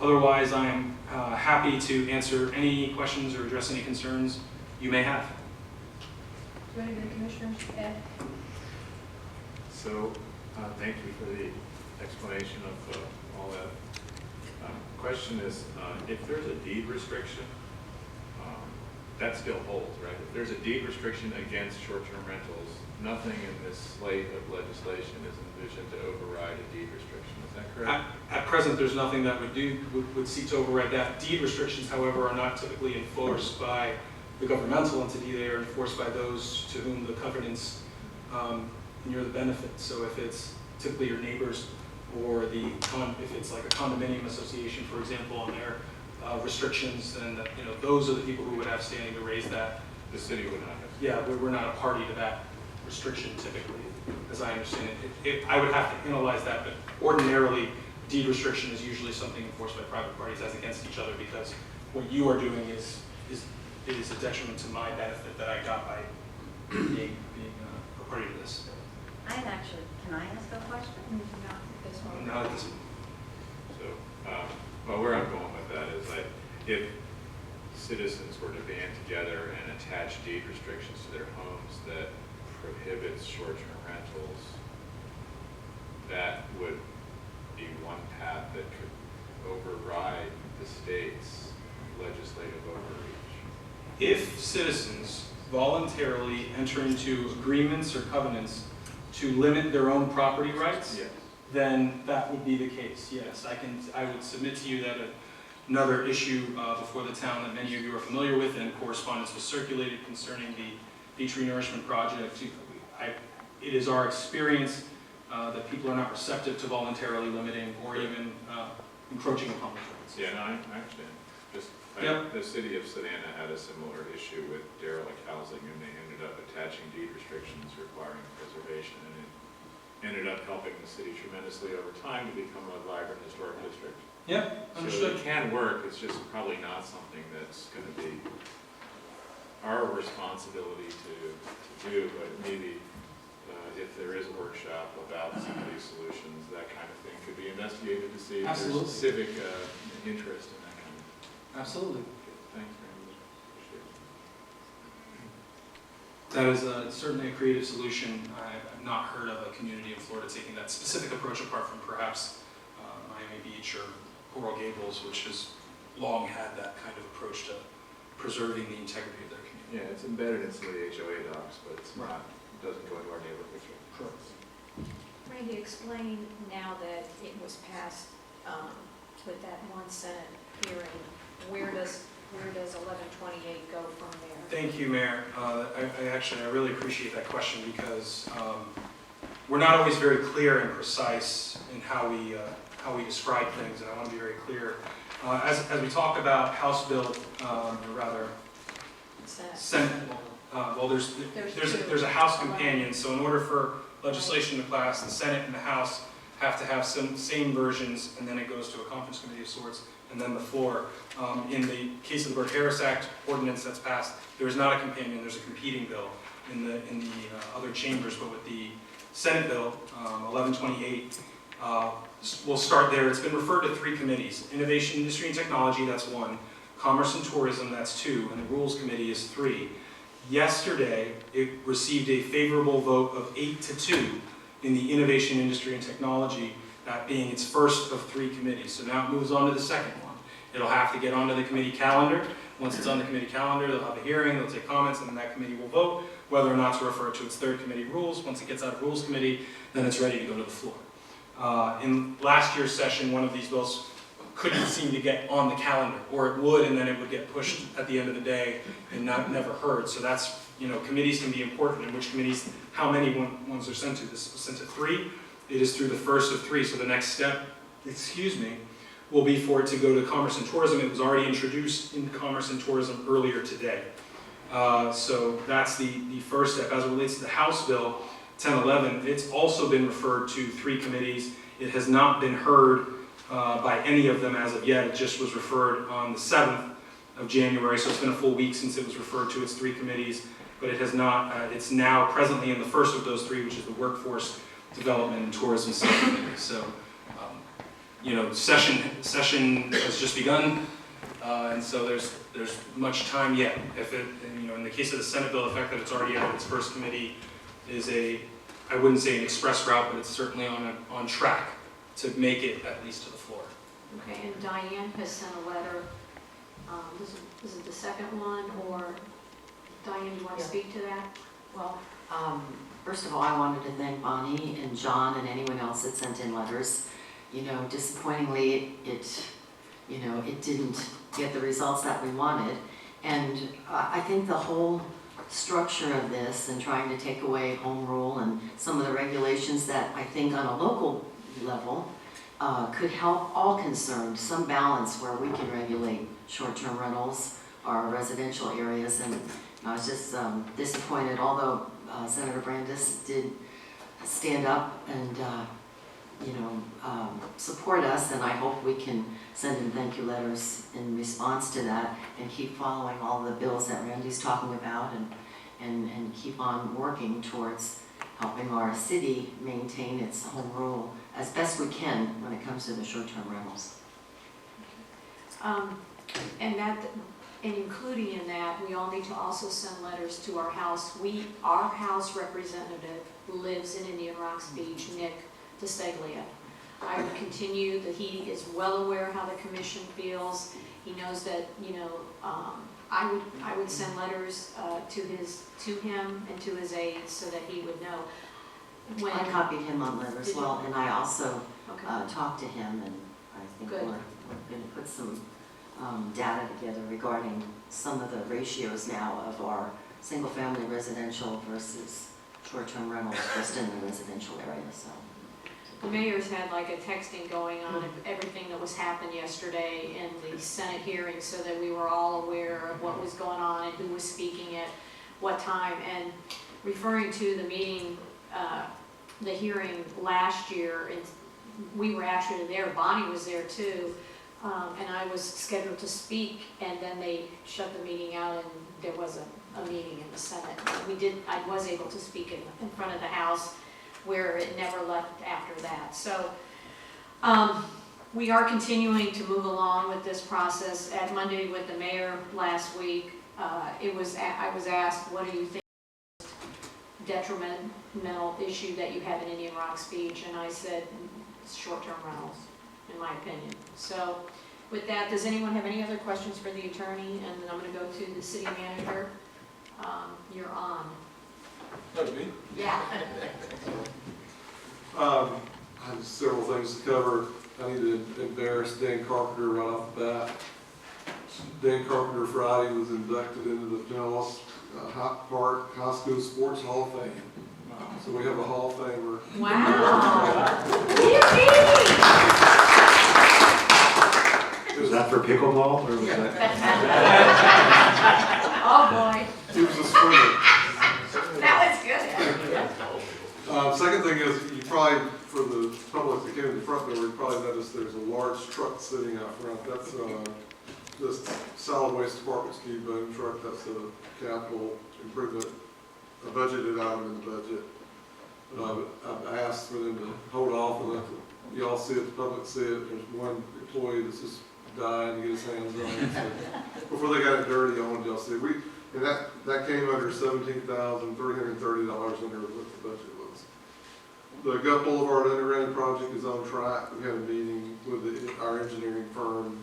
Speaker 14: Otherwise, I am happy to answer any questions or address any concerns you may have.
Speaker 1: Do any of the commissioners, Ed?
Speaker 2: So, thank you for the explanation of all that. Question is, if there's a deed restriction, that still holds, right? If there's a deed restriction against short-term rentals, nothing in this slate of legislation is envisioned to override a deed restriction. Is that correct?
Speaker 14: At present, there's nothing that would seek to override that. Deed restrictions, however, are not typically enforced by the governmental entity. They are enforced by those to whom the covenants inure the benefit. So if it's typically your neighbors, or if it's like a condominium association, for example, on their restrictions, then those are the people who would have standing to raise that.
Speaker 2: The city would not have.
Speaker 14: Yeah, we're not a party to that restriction typically, as I understand it. I would have to analyze that, but ordinarily, deed restriction is usually something enforced by private parties as against each other, because what you are doing is a detriment to my benefit that I got by being a party to this.
Speaker 9: I actually, can I ask a question?
Speaker 1: Not this one.
Speaker 14: Not at this.
Speaker 2: So, well, where I'm going with that is that if citizens were to band together and attach deed restrictions to their homes that prohibits short-term rentals, that would be one path that could override the state's legislative overreach.
Speaker 14: If citizens voluntarily enter into agreements or covenants to limit their own property rights,
Speaker 2: Yes.
Speaker 14: then that would be the case, yes. I would submit to you that another issue before the town that many of you are familiar with, and correspondence was circulated concerning the beach renourishment project. It is our experience that people are not receptive to voluntarily limiting or even encroaching upon those rights.
Speaker 2: Yeah, no, I understand. The city of Savannah had a similar issue with derelict housing, and they ended up attaching deed restrictions requiring preservation, and it ended up helping the city tremendously over time to become a vibrant historic district.
Speaker 14: Yeah, understood.
Speaker 2: So it can work, it's just probably not something that's going to be our responsibility to do, but maybe if there is a workshop about some of these solutions, that kind of thing could be investigated to see if there's civic interest in that kind of.
Speaker 14: Absolutely.
Speaker 2: Thanks very much. Appreciate it.
Speaker 14: That is certainly a creative solution. I've not heard of a community in Florida taking that specific approach, apart from perhaps Miami Beach or Coral Gables, which has long had that kind of approach to preserving the integrity of their community.
Speaker 2: Yeah, it's embedded in some of the HOA docs, but it's not, it doesn't go into our neighborhood.
Speaker 14: Correct.
Speaker 1: Randy, explain now that it was passed with that one Senate hearing, where does 1128 go from there?
Speaker 14: Thank you, Mayor. I really appreciate that question because we're not always very clear and precise in how we describe things, and I want to be very clear. As we talk about House Bill, or rather Senate, well, there's a House companion, so in order for legislation to pass, the Senate and the House have to have some same versions, and then it goes to a conference committee of sorts, and then the floor. In the case of the Burke-Harris Act ordinance that's passed, there is not a companion, there's a competing bill in the other chambers, but with the Senate bill, 1128, we'll start there. It's been referred to 3 committees. Innovation, Industry, and Technology, that's 1. Commerce and Tourism, that's 2. And the Rules Committee is 3. Yesterday, it received a favorable vote of 8-2 in the Innovation, Industry, and Technology, that being its first of 3 committees. So now it moves on to the second one. It'll have to get onto the committee calendar. Once it's on the committee calendar, they'll have a hearing, they'll take comments, and then that committee will vote whether or not to refer it to its 3rd committee, Rules. Once it gets out of Rules Committee, then it's ready to go to the floor. In last year's session, one of these bills couldn't seem to get on the calendar, or it would, and then it would get pushed at the end of the day and never heard. So that's, committees can be important, and which committees, how many ones are sent to. This was sent to 3. It is through the first of 3, so the next step, will be for it to go to Commerce and Tourism. It was already introduced in Commerce and Tourism earlier today. So that's the first step. As it relates to the House Bill 1011, it's also been referred to 3 committees. It has not been heard by any of them as of yet. It just was referred on the 7th of January, so it's been a full week since it was referred to its 3 committees, but it has not, it's now presently in the first of those 3, which is the Workforce Development and Tourism Subcommittee. So, session has just begun, and so there's much time yet. If it, in the case of the Senate bill, the fact that it's already out of its first committee is I wouldn't say an express route, but it's certainly on track to make it at least to the floor.
Speaker 1: Okay, and Diane has sent a letter. Is it the second one, or Diane, do you want to speak to that?
Speaker 15: Well, first of all, I wanted to thank Bonnie and John and anyone else that sent in letters. Disappointingly, it didn't get the results that we wanted. And I think the whole structure of this and trying to take away home rule and some of the regulations that I think on a local level could help all concerned, some balance where we can regulate short-term rentals or residential areas. And I was just disappointed, although Senator Brandes did stand up and support us, and I hope we can send in thank you letters in response to that and keep following all the bills that Randy's talking about and keep on working towards helping our city maintain its home rule as best we can when it comes to the short-term rentals.
Speaker 1: And including in that, we all need to also send letters to our House. Our House representative lives in Indian Rocks Beach, Nick DeStaglia. I would continue that he is well aware how the commission feels. He knows that, I would send letters to him and to his aides so that he would know.
Speaker 15: I copied him on letters as well, and I also
Speaker 1: Okay.
Speaker 15: talked to him, and I think
Speaker 1: Good.
Speaker 15: we're going to put some data together regarding some of the ratios now of our single-family residential versus short-term rentals just in the residential area. So
Speaker 1: The mayor's had like a texting going on of everything that was happened yesterday in the Senate hearing so that we were all aware of what was going on and who was speaking at what time. And referring to the meeting, the hearing last year, we were actually there, Bonnie was there too, and I was scheduled to speak, and then they shut the meeting out and there was a meeting in the Senate. I was able to speak in front of the House, where it never left after that. So we are continuing to move along with this process. At Monday with the mayor last week, I was asked, what do you think is the detrimental issue that you have in Indian Rocks Beach? And I said, it's short-term rentals, in my opinion. So with that, does anyone have any other questions for the attorney? And then I'm going to go to the city manager. You're on.
Speaker 16: That was me?
Speaker 1: Yeah.
Speaker 16: I have several things to cover. I need to embarrass Dan Carpenter right off the bat. Dan Carpenter Friday was inducted into the Pinellas Hyde Park High School Sports Hall of Fame. So we have a Hall of Famer.
Speaker 9: Wow.
Speaker 2: Was that for pickleball or was that?
Speaker 9: Oh, boy.
Speaker 16: He was a swimmer.
Speaker 9: That was good.
Speaker 16: Second thing is, you probably, for the public that came in the front door, you probably noticed there's a large truck sitting out front. That's this solid waste department's new boom truck. That's a capital improvement, a budgeted item in the budget. I've asked for them to hold off and let y'all see it, the public see it. There's one employee that's just dying to get his hands on it. So before they got it dirty, I wanted y'all to see it. And that came under $17,330 under what the budget was. The Gulf Boulevard Underground project is on track. We had a meeting with our engineering firm,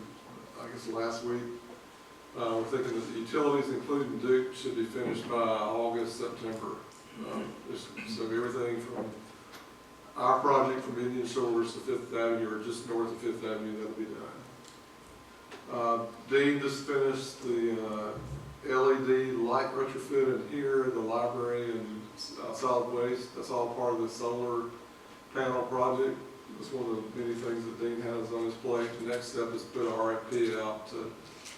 Speaker 16: I guess last week. We're thinking that the utilities, including Duke, should be finished by August, September. So everything from our project from Indian Shores to Fifth Avenue, or just north of Fifth Avenue, that'll be done. Dean just finished the LED light retrofit in here, the library, and solid waste. That's all part of the solar panel project. It's one of the many things that Dean has on his plate. The next step is put an RFP out to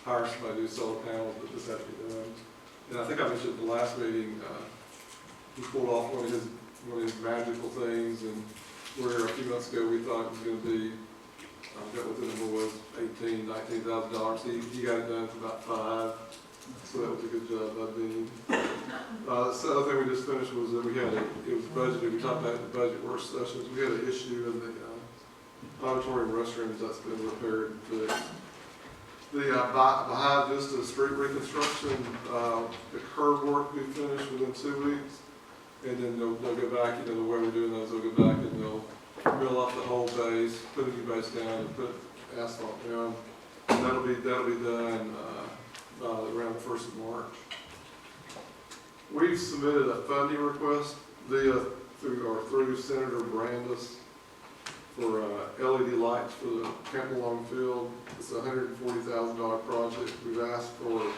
Speaker 16: hire somebody to do solar panels, but this has to be done. And I think I mentioned at the last meeting, he pulled off one of his magical things, and where a few months ago we thought it was going to be, I forgot what the number was, $19,000. He got it done for about $5,000. So that was a good job by Dean. The other thing we just finished was that it was budgeted, we talked about it in the budget work sessions. We had an issue in the auditorium restrooms that's been repaired and fixed. The Bahia Vista street reconstruction, the curb work we finished within 2 weeks. And then they'll go back, the way we're doing those, they'll go back and they'll mill up the whole base, put a new base down, and put asphalt down. And that'll be done around the 1st of March. We've submitted a funding request through Senator Brandis for LED lights for the Campbell Long Field. It's a $140,000 project. We've asked for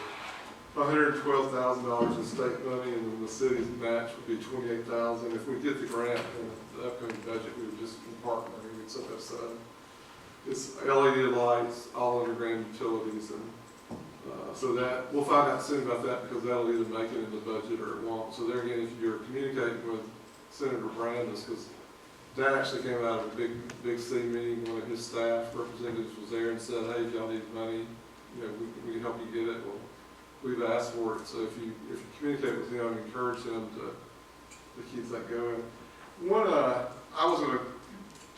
Speaker 16: $112,000 in state money, and then the city's match would be $28,000. If we get the grant in the upcoming budget, we would just compartment it, we'd set that aside. It's LED lights, all underground utilities, and so that we'll find out soon about that, because that'll either make it in the budget or it won't. So there again, if you're communicating with Senator Brandis, because that actually came out of a big C meeting, one of his staff representatives was there and said, hey, if y'all need money, we can help you get it. Well, we've asked for it, so if you communicate with him, encourage him to keep that going. I was going to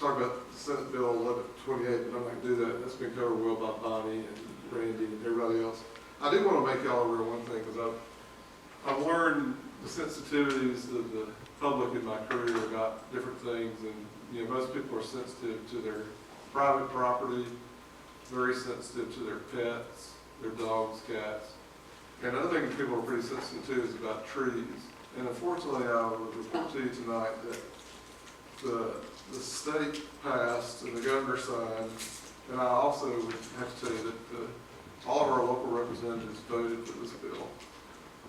Speaker 16: talk about Senate Bill 1128, but I'm not going to do that. That's been covered well by Bonnie and Randy and everybody else. I do want to make y'all aware of one thing, because I've learned the sensitivities of the public in my career about different things, and most people are sensitive to their private property, very sensitive to their pets, their dogs, cats. And another thing that people are pretty sensitive to is about trees. And unfortunately, I would report to you tonight that the state passed and the governor signed, and I also would have to tell you that all of our local representatives voted for this bill.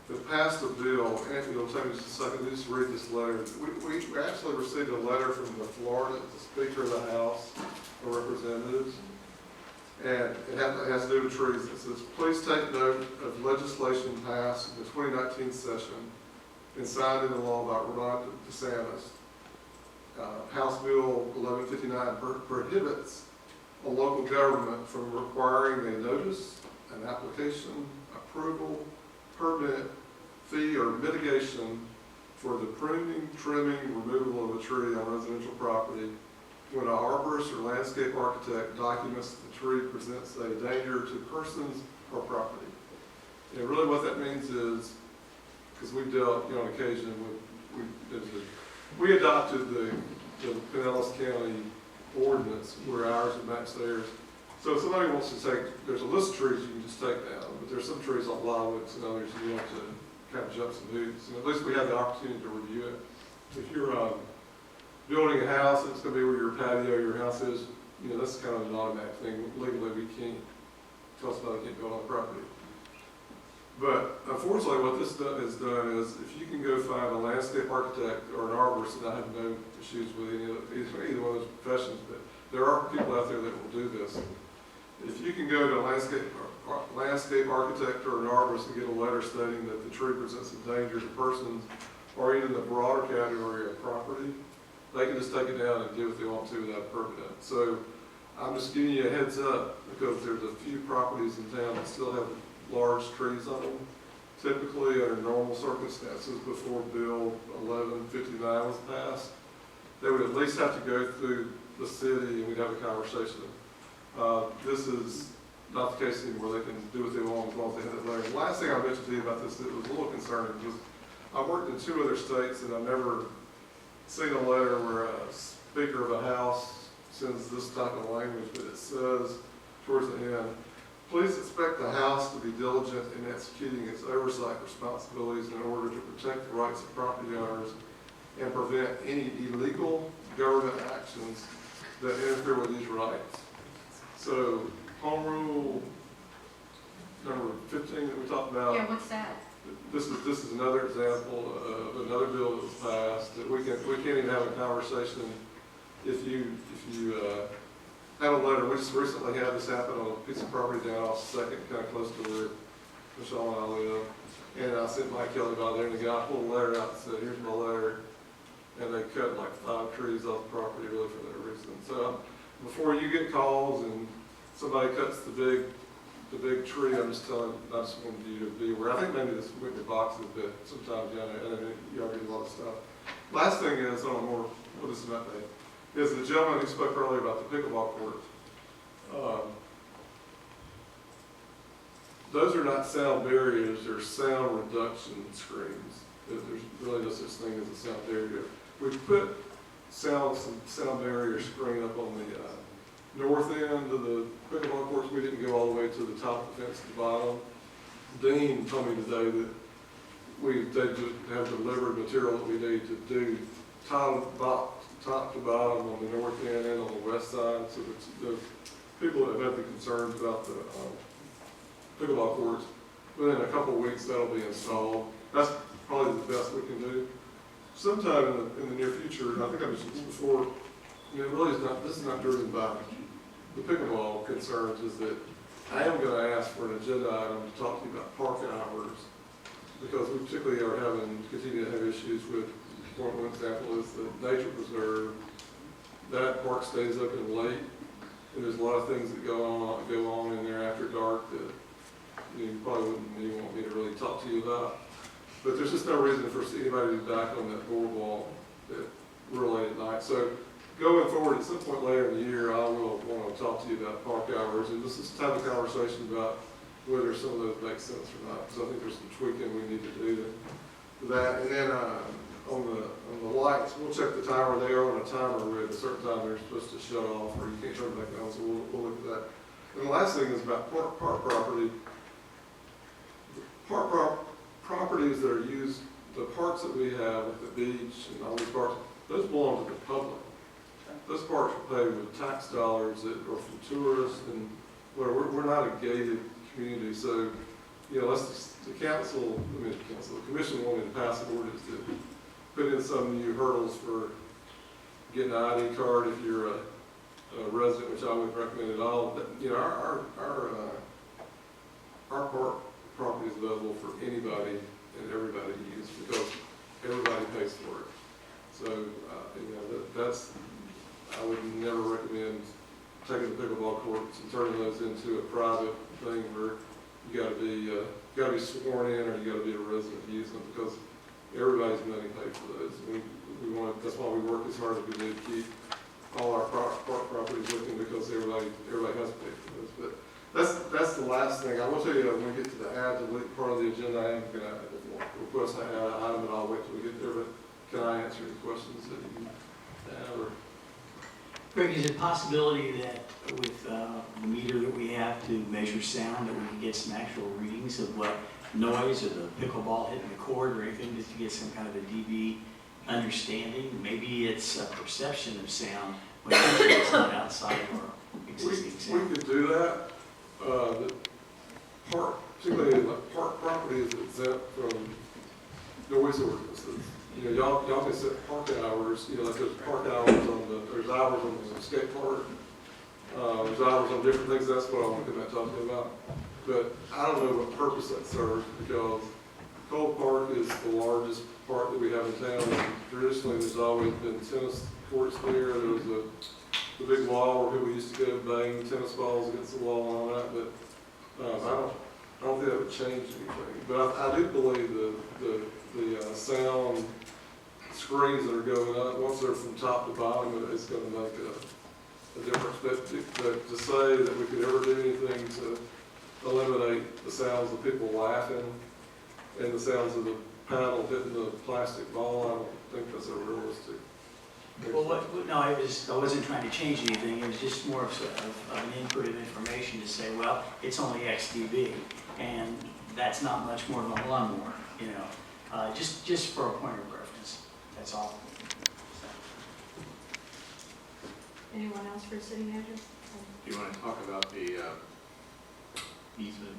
Speaker 16: They passed a bill. Anthony will tell me just a second, just read this letter. We actually received a letter from the Speaker of the House of Representatives. And it has to do with trees. It says, please take note of legislation passed in the 2019 session and signed into law by Ron DeSantis. House Bill 1159 prohibits a local government from requiring a notice, an application, approval, permit, fee, or mitigation for the pruning, trimming, removal of a tree on residential property when an arborist or landscape architect documents that the tree presents a danger to persons or property. And really what that means is, because we've dealt on occasion with, we adopted the Pinellas County ordinance where ours would match theirs. So if somebody wants to take, there's a list of trees you can just take down, but there's some trees like lilacs and others you have to kind of jump some hoops. And at least we have the opportunity to review it. If you're building a house, it's going to be where your patio, your house is, you know, that's kind of an automatic thing. Legally, we can't tell somebody can't build on property. But unfortunately, what this has done is, if you can go find a landscape architect or an arborist, and I have no issues with either one of those professions, but there are people out there that will do this. If you can go to a landscape architect or an arborist and get a letter stating that the tree presents a danger to persons or even the broader category of property, they can just take it down and do what they want to without a permit. So I'm just giving you a heads up because there's a few properties in town that still have large trees on them. Typically, under normal circumstances, before Bill 1159 was passed, they would at least have to go through the city and we'd have a conversation. This is not the case anymore. They can do what they want as long as they have that letter. The last thing I mentioned to you about this that was a little concerning was I worked in 2 other states and I've never seen a letter where a speaker of a house sends this type of language, but it says towards the end, please expect the House to be diligent in executing its oversight responsibilities in order to protect the rights of property owners and prevent any illegal government actions that interfere with these rights. So, Home Rule number 15 that we talked about.
Speaker 1: Yeah, what's that?
Speaker 16: This is another example of another bill that was passed that we can't even have a conversation if you have a letter. We just recently had this happen on a piece of property down off Second, kind of close to where Michelle and I live. And I sent Mike Kelly by there, and the guy pulled a letter out and said, "Here's my letter." And they cut like 5 trees off the property really for that reason. So before you get calls and somebody cuts the big tree, I just wanted you to be aware. I think maybe this went to boxes, but sometimes you already get a lot of stuff. Last thing is, on more, what is an update, is the gentleman who spoke earlier about the pickleball court. Those are not sound barriers, they're sound reduction screens. There's really no such thing as a sound barrier. We put some sound barrier screen up on the north end of the pickleball courts. We didn't go all the way to the top of the fence at the bottom. Dean told me today that they have delivered material that we need to do top to bottom on the north end and on the west side. So the people that have had the concerns about the pickleball courts, within a couple of weeks that'll be installed. That's probably the best we can do. Sometime in the near future, and I think I mentioned this before, this is not driven by the pickleball concerns, is that I am going to ask for an agenda item to talk to you about park hours, because we particularly are continue to have issues with, one example is the nature preserve. That park stays open late, and there's a lot of things that go on in there after dark that you probably wouldn't even want me to really talk to you about. But there's just no reason for anybody to be back on that boardwalk real late at night. So going forward, at some point later in the year, I will want to talk to you about park hours, and this is type of conversation about whether some of those make sense or not, because I think there's some tweaking we need to do to that. And then on the lights, we'll check the timer. They are on a timer where at a certain time they're supposed to shut off, or you can't turn it back on. So we'll look at that. And the last thing is about park property. Properties that are used, the parks that we have at the beach and all these parks, those belong to the public. Those parks are paid with tax dollars that are from tourists, and we're not a gated community. So, the commission wanted to pass an ordinance to put in some new hurdles for getting an ID card if you're a resident, which I wouldn't recommend at all. But, our park property is available for anybody and everybody to use because everybody pays for it. So, I would never recommend taking the pickleball courts and turning those into a private thing where you got to be sworn in or you got to be a resident to use them, because everybody's money paid for those. That's why we work as hard as we do to keep all our park properties looking, because everybody has to pay for those. But that's the last thing. I will tell you, when we get to the add to delete part of the agenda, I am going to request an item, and I'll wait till we get there. But can I answer any questions that you have? Or?
Speaker 17: Greg, is it a possibility that with the meter that we have to measure sound, that we can get some actual readings of what noise or the pickleball hitting the court or anything, just to get some kind of a dB understanding? Maybe it's a perception of sound when it's not outside of our existing
Speaker 16: We
Speaker 17: sound.
Speaker 16: could do that. The park, particularly like park property is exempt from noise ordinances. You know, y'all can set park hours, you know, like there's park hours there's hours on the skate park. There's hours on different things, that's what I'm looking at talking about. But I don't know what purpose that serves, because Cole Park is the largest park that we have in town. And traditionally, there's always been tennis courts there. There was the big wall where people used to go bang tennis balls against the wall and all that, but I don't think that would change anything. But I do believe the sound screens that are going up, once they're from top to bottom, it's going to make a difference. But to say that we could ever do anything to eliminate the sounds of people laughing and the sounds of the paddle hitting the plastic ball, I don't think that's a realistic.
Speaker 17: Well, no, I wasn't trying to change anything. It was just more of an input of information to say, well, it's only X dB, and that's not much more than a lawnmower, you know, just for a point of reference. That's all.
Speaker 1: Anyone else for city manager?
Speaker 2: Do you want to talk about the easement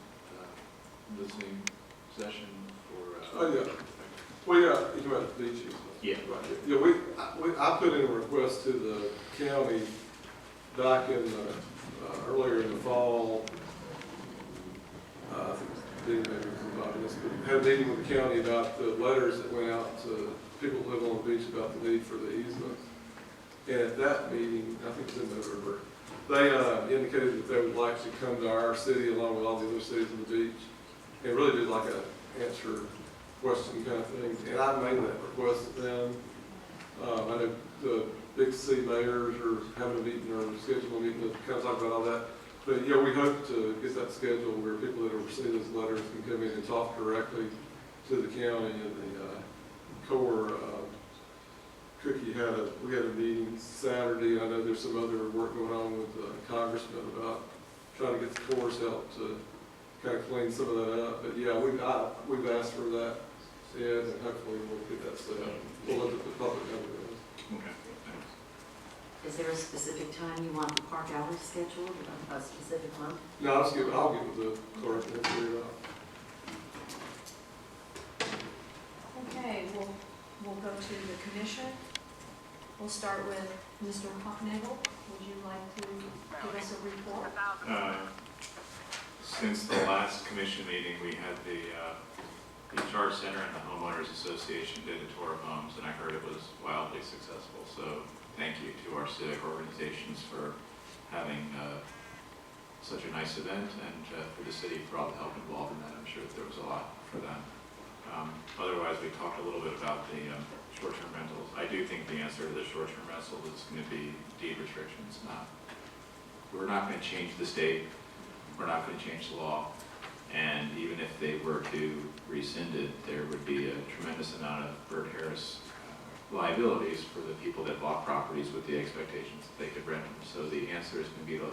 Speaker 2: listening session for?
Speaker 16: Oh, yeah. Well, yeah, you can about the beach easement.
Speaker 2: Yeah.
Speaker 16: Right. Yeah, I put in a request to the county back in, earlier in the fall. I think Dean maybe was involved in this, but had a meeting with the county about the letters that went out to people who live on the beach about the need for the easement. And at that meeting, I think it was in November, they indicated that they would like to come to our city along with all the other cities on the beach and really do like a answer question kind of thing. And I made that request to them. I know the big C mayors are having a meeting or scheduling a meeting to kind of talk about all that. But yeah, we hope to get that scheduled where people that oversee those letters can come in and talk directly to the county. And the Corps Cookie we had a meeting Saturday. I know there's some other work going on with the congressman about trying to get the Corps' help to kind of clean some of that up. But yeah, we've asked for that, and hopefully we'll get that set up. We'll let the public know what it is.
Speaker 2: Okay.
Speaker 15: Is there a specific time you want the park hours scheduled, a specific month?
Speaker 16: No, I'll get with the clerk and figure it out.
Speaker 1: Okay, we'll go to the commission. We'll start with Mr. Hocknagel. Would you like to give us a report?
Speaker 18: Since the last commission meeting, we had the HR Center and the Homeowners Association did a tour of homes, and I heard it was wildly successful. So thank you to our civic organizations for having such a nice event, and for the city for all the help involved in that. I'm sure that there was a lot for them. Otherwise, we talked a little bit about the short-term rentals. I do think the answer to the short-term rental is going to be deed restrictions. We're not going to change the state. We're not going to change the law. And even if they were to rescind it, there would be a tremendous amount of Bert Harris liabilities for the people that bought properties with the expectations that they could rent them. So the answer is going to be to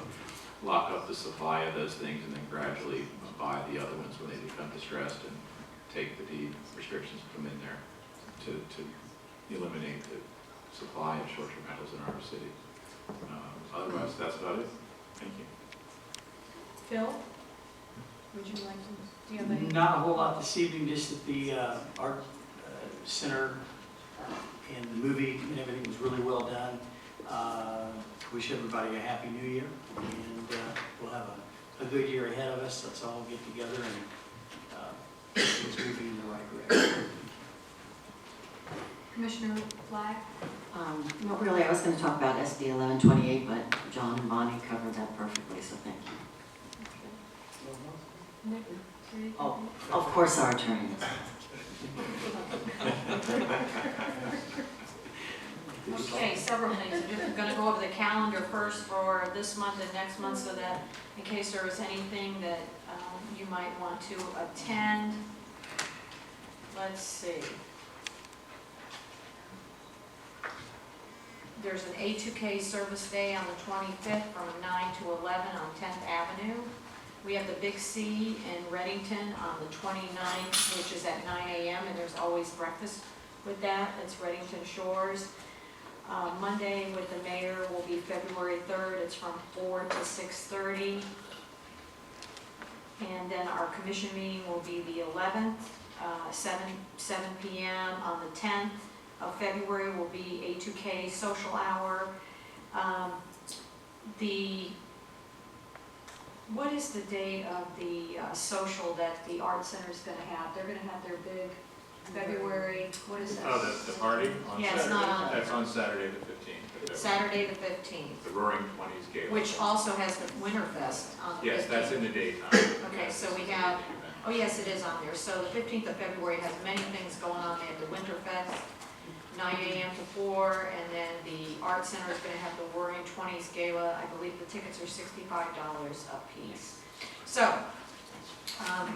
Speaker 18: lock up the supply of those things and then gradually buy the other ones when they become distressed and take the deed restrictions from in there to eliminate the supply of short-term rentals in our city. Otherwise, that's about it. Thank you.
Speaker 1: Phil, would you like to, do you have any?
Speaker 17: Not a whole lot this evening, just that the art center and the movie and everything was really well done. Wish everybody a happy new year, and we'll have a good year ahead of us. Let's all get together and it's moving in the right direction.
Speaker 1: Commissioner Flagg?
Speaker 15: Not really. I was going to talk about SB 1128, but John and Bonnie covered that perfectly, so thank you.
Speaker 1: Nick?
Speaker 15: Oh, of course our attorney is.
Speaker 1: Okay, several things. I'm just going to go over the calendar first for this month and next month so that in case there is anything that you might want to attend. Let's see. There's an A2K service day on the 25th from 9 to 11 on 10th Avenue. We have the Big C in Reddington on the 29th, which is at 9 a.m. and there's always breakfast with that. It's Reddington Shores. Monday with the mayor will be February 3rd. It's from 4 to 6:30. And then our commission meeting will be the 11th, 7 p.m. On the 10th of February will be A2K social hour. What is the date of the social that the Art Center is going to have? They're going to have their big February, what is that?
Speaker 18: Oh, the party? On
Speaker 1: Yeah, it's not on.
Speaker 18: That's on Saturday the 15th.
Speaker 1: Saturday the 15th.
Speaker 18: The Roaring Twenties Gala.
Speaker 1: Which also has the Winterfest on the 15th.
Speaker 18: Yes, that's in the daytime.
Speaker 1: Okay, so we have, oh yes, it is on there. So the 15th of February has many things going on. They have the Winterfest, 9 a.m. to 4, and then the Art Center is going to have the Roaring Twenties Gala. I believe the tickets are $65 a piece. So,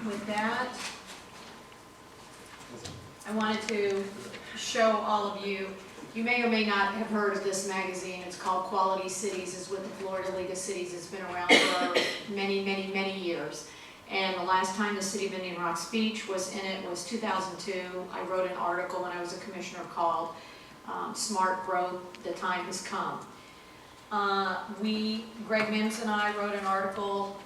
Speaker 1: with that, I wanted to show all of you, you may or may not have heard of this magazine. It's called Quality Cities. It's with the Florida League of Cities. It's been around for many, many, many years. And the last time the city of Indian Rocks Beach was in it was 2002. I wrote an article when I was a commissioner called Smart Growth, The Time Has Come. Greg Mims and I wrote an article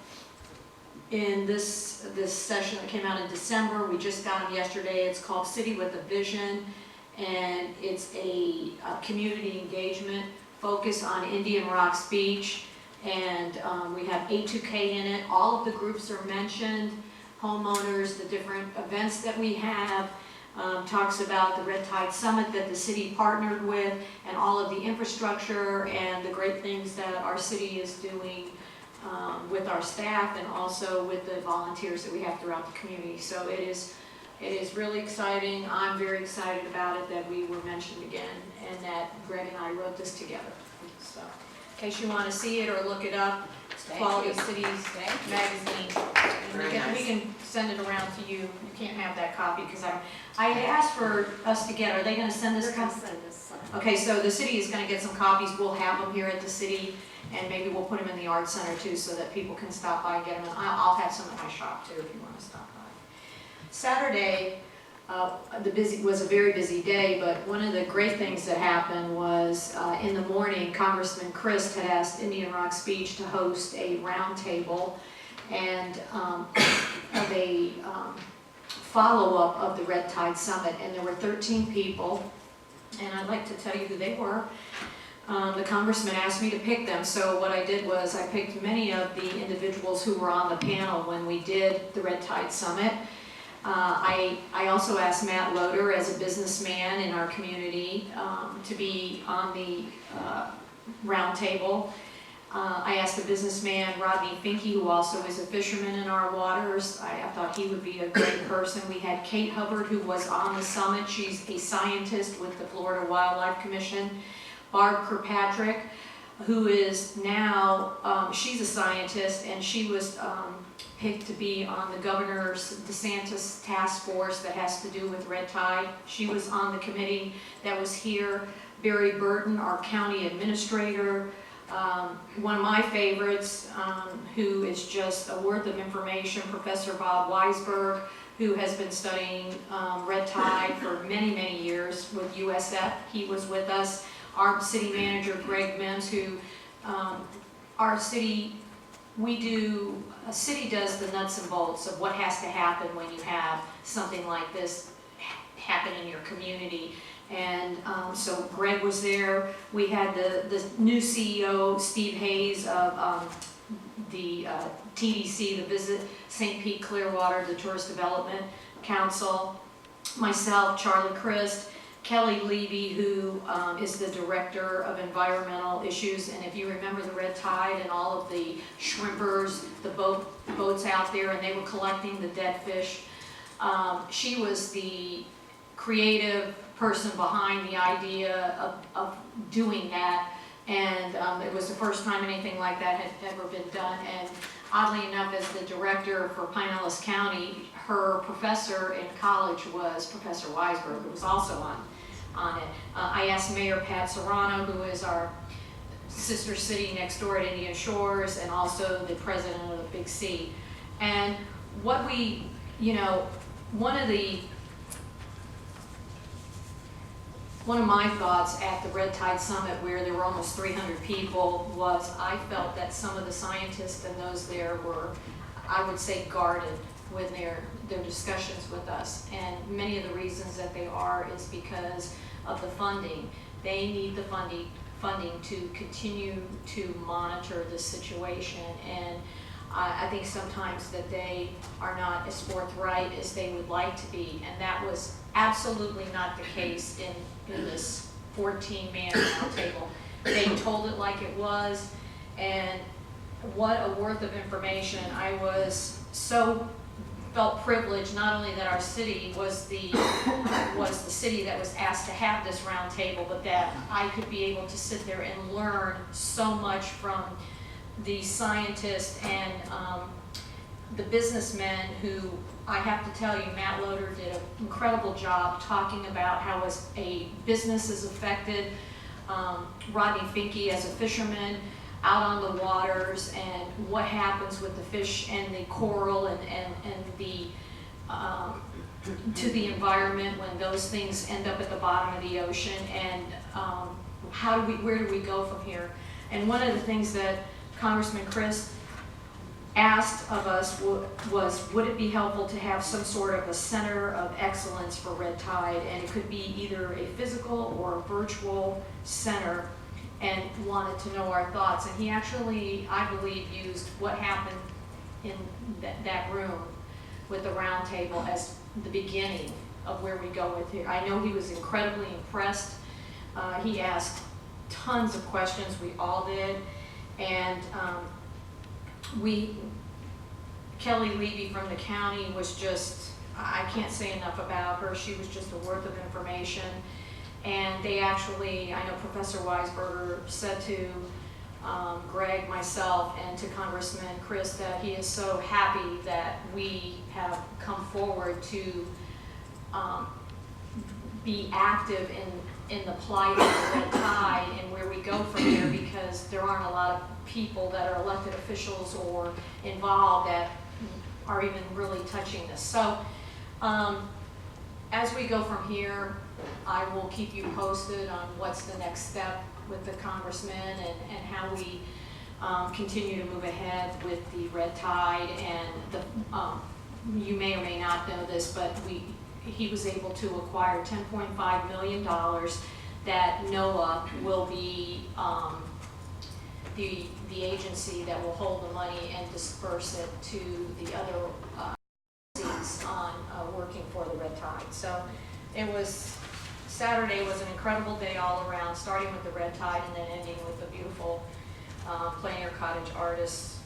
Speaker 1: in this session that came out in December. We just got them yesterday. It's called City with a Vision, and it's a community engagement focus on Indian Rocks Beach. And we have A2K in it. All of the groups are mentioned, homeowners, the different events that we have. Talks about the Red Tide Summit that the city partnered with, and all of the infrastructure and the great things that our city is doing with our staff, and also with the volunteers that we have throughout the community. So it is really exciting. I'm very excited about it that we were mentioned again, and that Greg and I wrote this together. So, in case you want to see it or look it up, it's Quality Cities Magazine. And we can send it around to you. You can't have that copy because I asked for us to get. Are they going to send this copy? Okay, so the city is going to get some copies. We'll have them here at the city, and maybe we'll put them in the Art Center too, so that people can stop by and get them. And I'll have some at my shop too if you want to stop by. Saturday was a very busy day, but one of the great things that happened was in the morning, Congressman Christ had asked Indian Rocks Beach to host a roundtable and of a follow-up of the Red Tide Summit, and there were 13 people, and I'd like to tell you who they were. The congressman asked me to pick them, so what I did was I picked many of the individuals who were on the panel when we did the Red Tide Summit. I also asked Matt Loader, as a businessman in our community, to be on the roundtable. I asked the businessman Rodney Finke, who also is a fisherman in our waters. I thought he would be a great person. We had Kate Hubbard, who was on the summit. She's a scientist with the Florida Wildlife Commission. Barb Kirkpatrick, who is now, she's a scientist, and she was picked to be on the Governor's DeSantis task force that has to do with red tide. She was on the committee that was here. Barry Burton, our county administrator. One of my favorites, who is just a wealth of information, Professor Bob Weisberg, who has been studying red tide for many, many years with USF. He was with us. Our city manager, Greg Mims, who our city, a city does the nuts and bolts of what has to happen when you have something like this happen in your community. And so Greg was there. We had the new CEO, Steve Hayes of the TDC, the Visit St. Pete Clearwater, the Tourist Development Council, myself, Charlie Christ, Kelly Levy, who is the Director of Environmental Issues. And if you remember the red tide and all of the shrimpers, the boats out there, and they were collecting the dead fish, she was the creative person behind the idea of doing that. And it was the first time anything like that had ever been done. And oddly enough, as the director for Pinellas County, her professor in college was Professor Weisberg, who was also on it. I asked Mayor Pat Serrano, who is our sister city next door at Indian Shores, and also the president of the Big C. And what we, one of the one of my thoughts at the Red Tide Summit, where there were almost 300 people, was I felt that some of the scientists and those there were, I would say, guarded with their discussions with us. And many of the reasons that they are is because of the funding. They need the funding to continue to monitor the situation. And I think sometimes that they are not as forthright as they would like to be. And that was absolutely not the case in this 14-man roundtable. They told it like it was, and what a worth of information. I was felt privileged, not only that our city was the city that was asked to have this roundtable, but that I could be able to sit there and learn so much from the scientists and the businessmen who, I have to tell you, Matt Loader did an incredible job talking about how as a business is affected, Rodney Finke as a fisherman out on the waters, and what happens with the fish and the coral and the to the environment when those things end up at the bottom of the ocean, and where do we go from here? And one of the things that Congressman Chris asked of us was, would it be helpful to have some sort of a center of excellence for Red Tide? And it could be either a physical or a virtual center, and wanted to know our thoughts. And he actually, I believe, used what happened in that room with the round table as the beginning of where we go with here. I know he was incredibly impressed. He asked tons of questions, we all did. And Kelly Levy from the county was just, I can't say enough about her. She was just a worth of information. And they actually, I know Professor Weisberger said to Greg, myself, and to Congressman Chris that he is so happy that we have come forward to be active in the plight of the Red Tide and where we go from here, because there aren't a lot of people that are elected officials or involved that are even really touching this. So as we go from here, I will keep you posted on what's the next step with the congressman and how we continue to move ahead with the Red Tide. And you may or may not know this, but he was able to acquire $10.5 million that NOAA will be the agency that will hold the money and disperse it to the other agencies on working for the Red Tide. So Saturday was an incredible day all around, starting with the Red Tide and then ending with the beautiful plein air cottage artists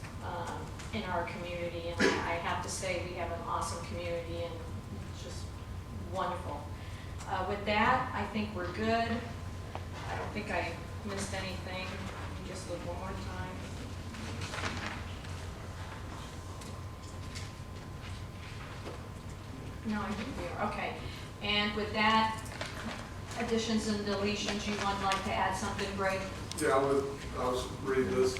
Speaker 1: in our community. And I have to say, we have an awesome community, and it's just wonderful. With that, I think we're good. I don't think I missed anything. Let me just look one more time. No, I think we are. Okay. And with that, additions and deletions, you would like to add something, Greg?
Speaker 16: Yeah, I was reading this.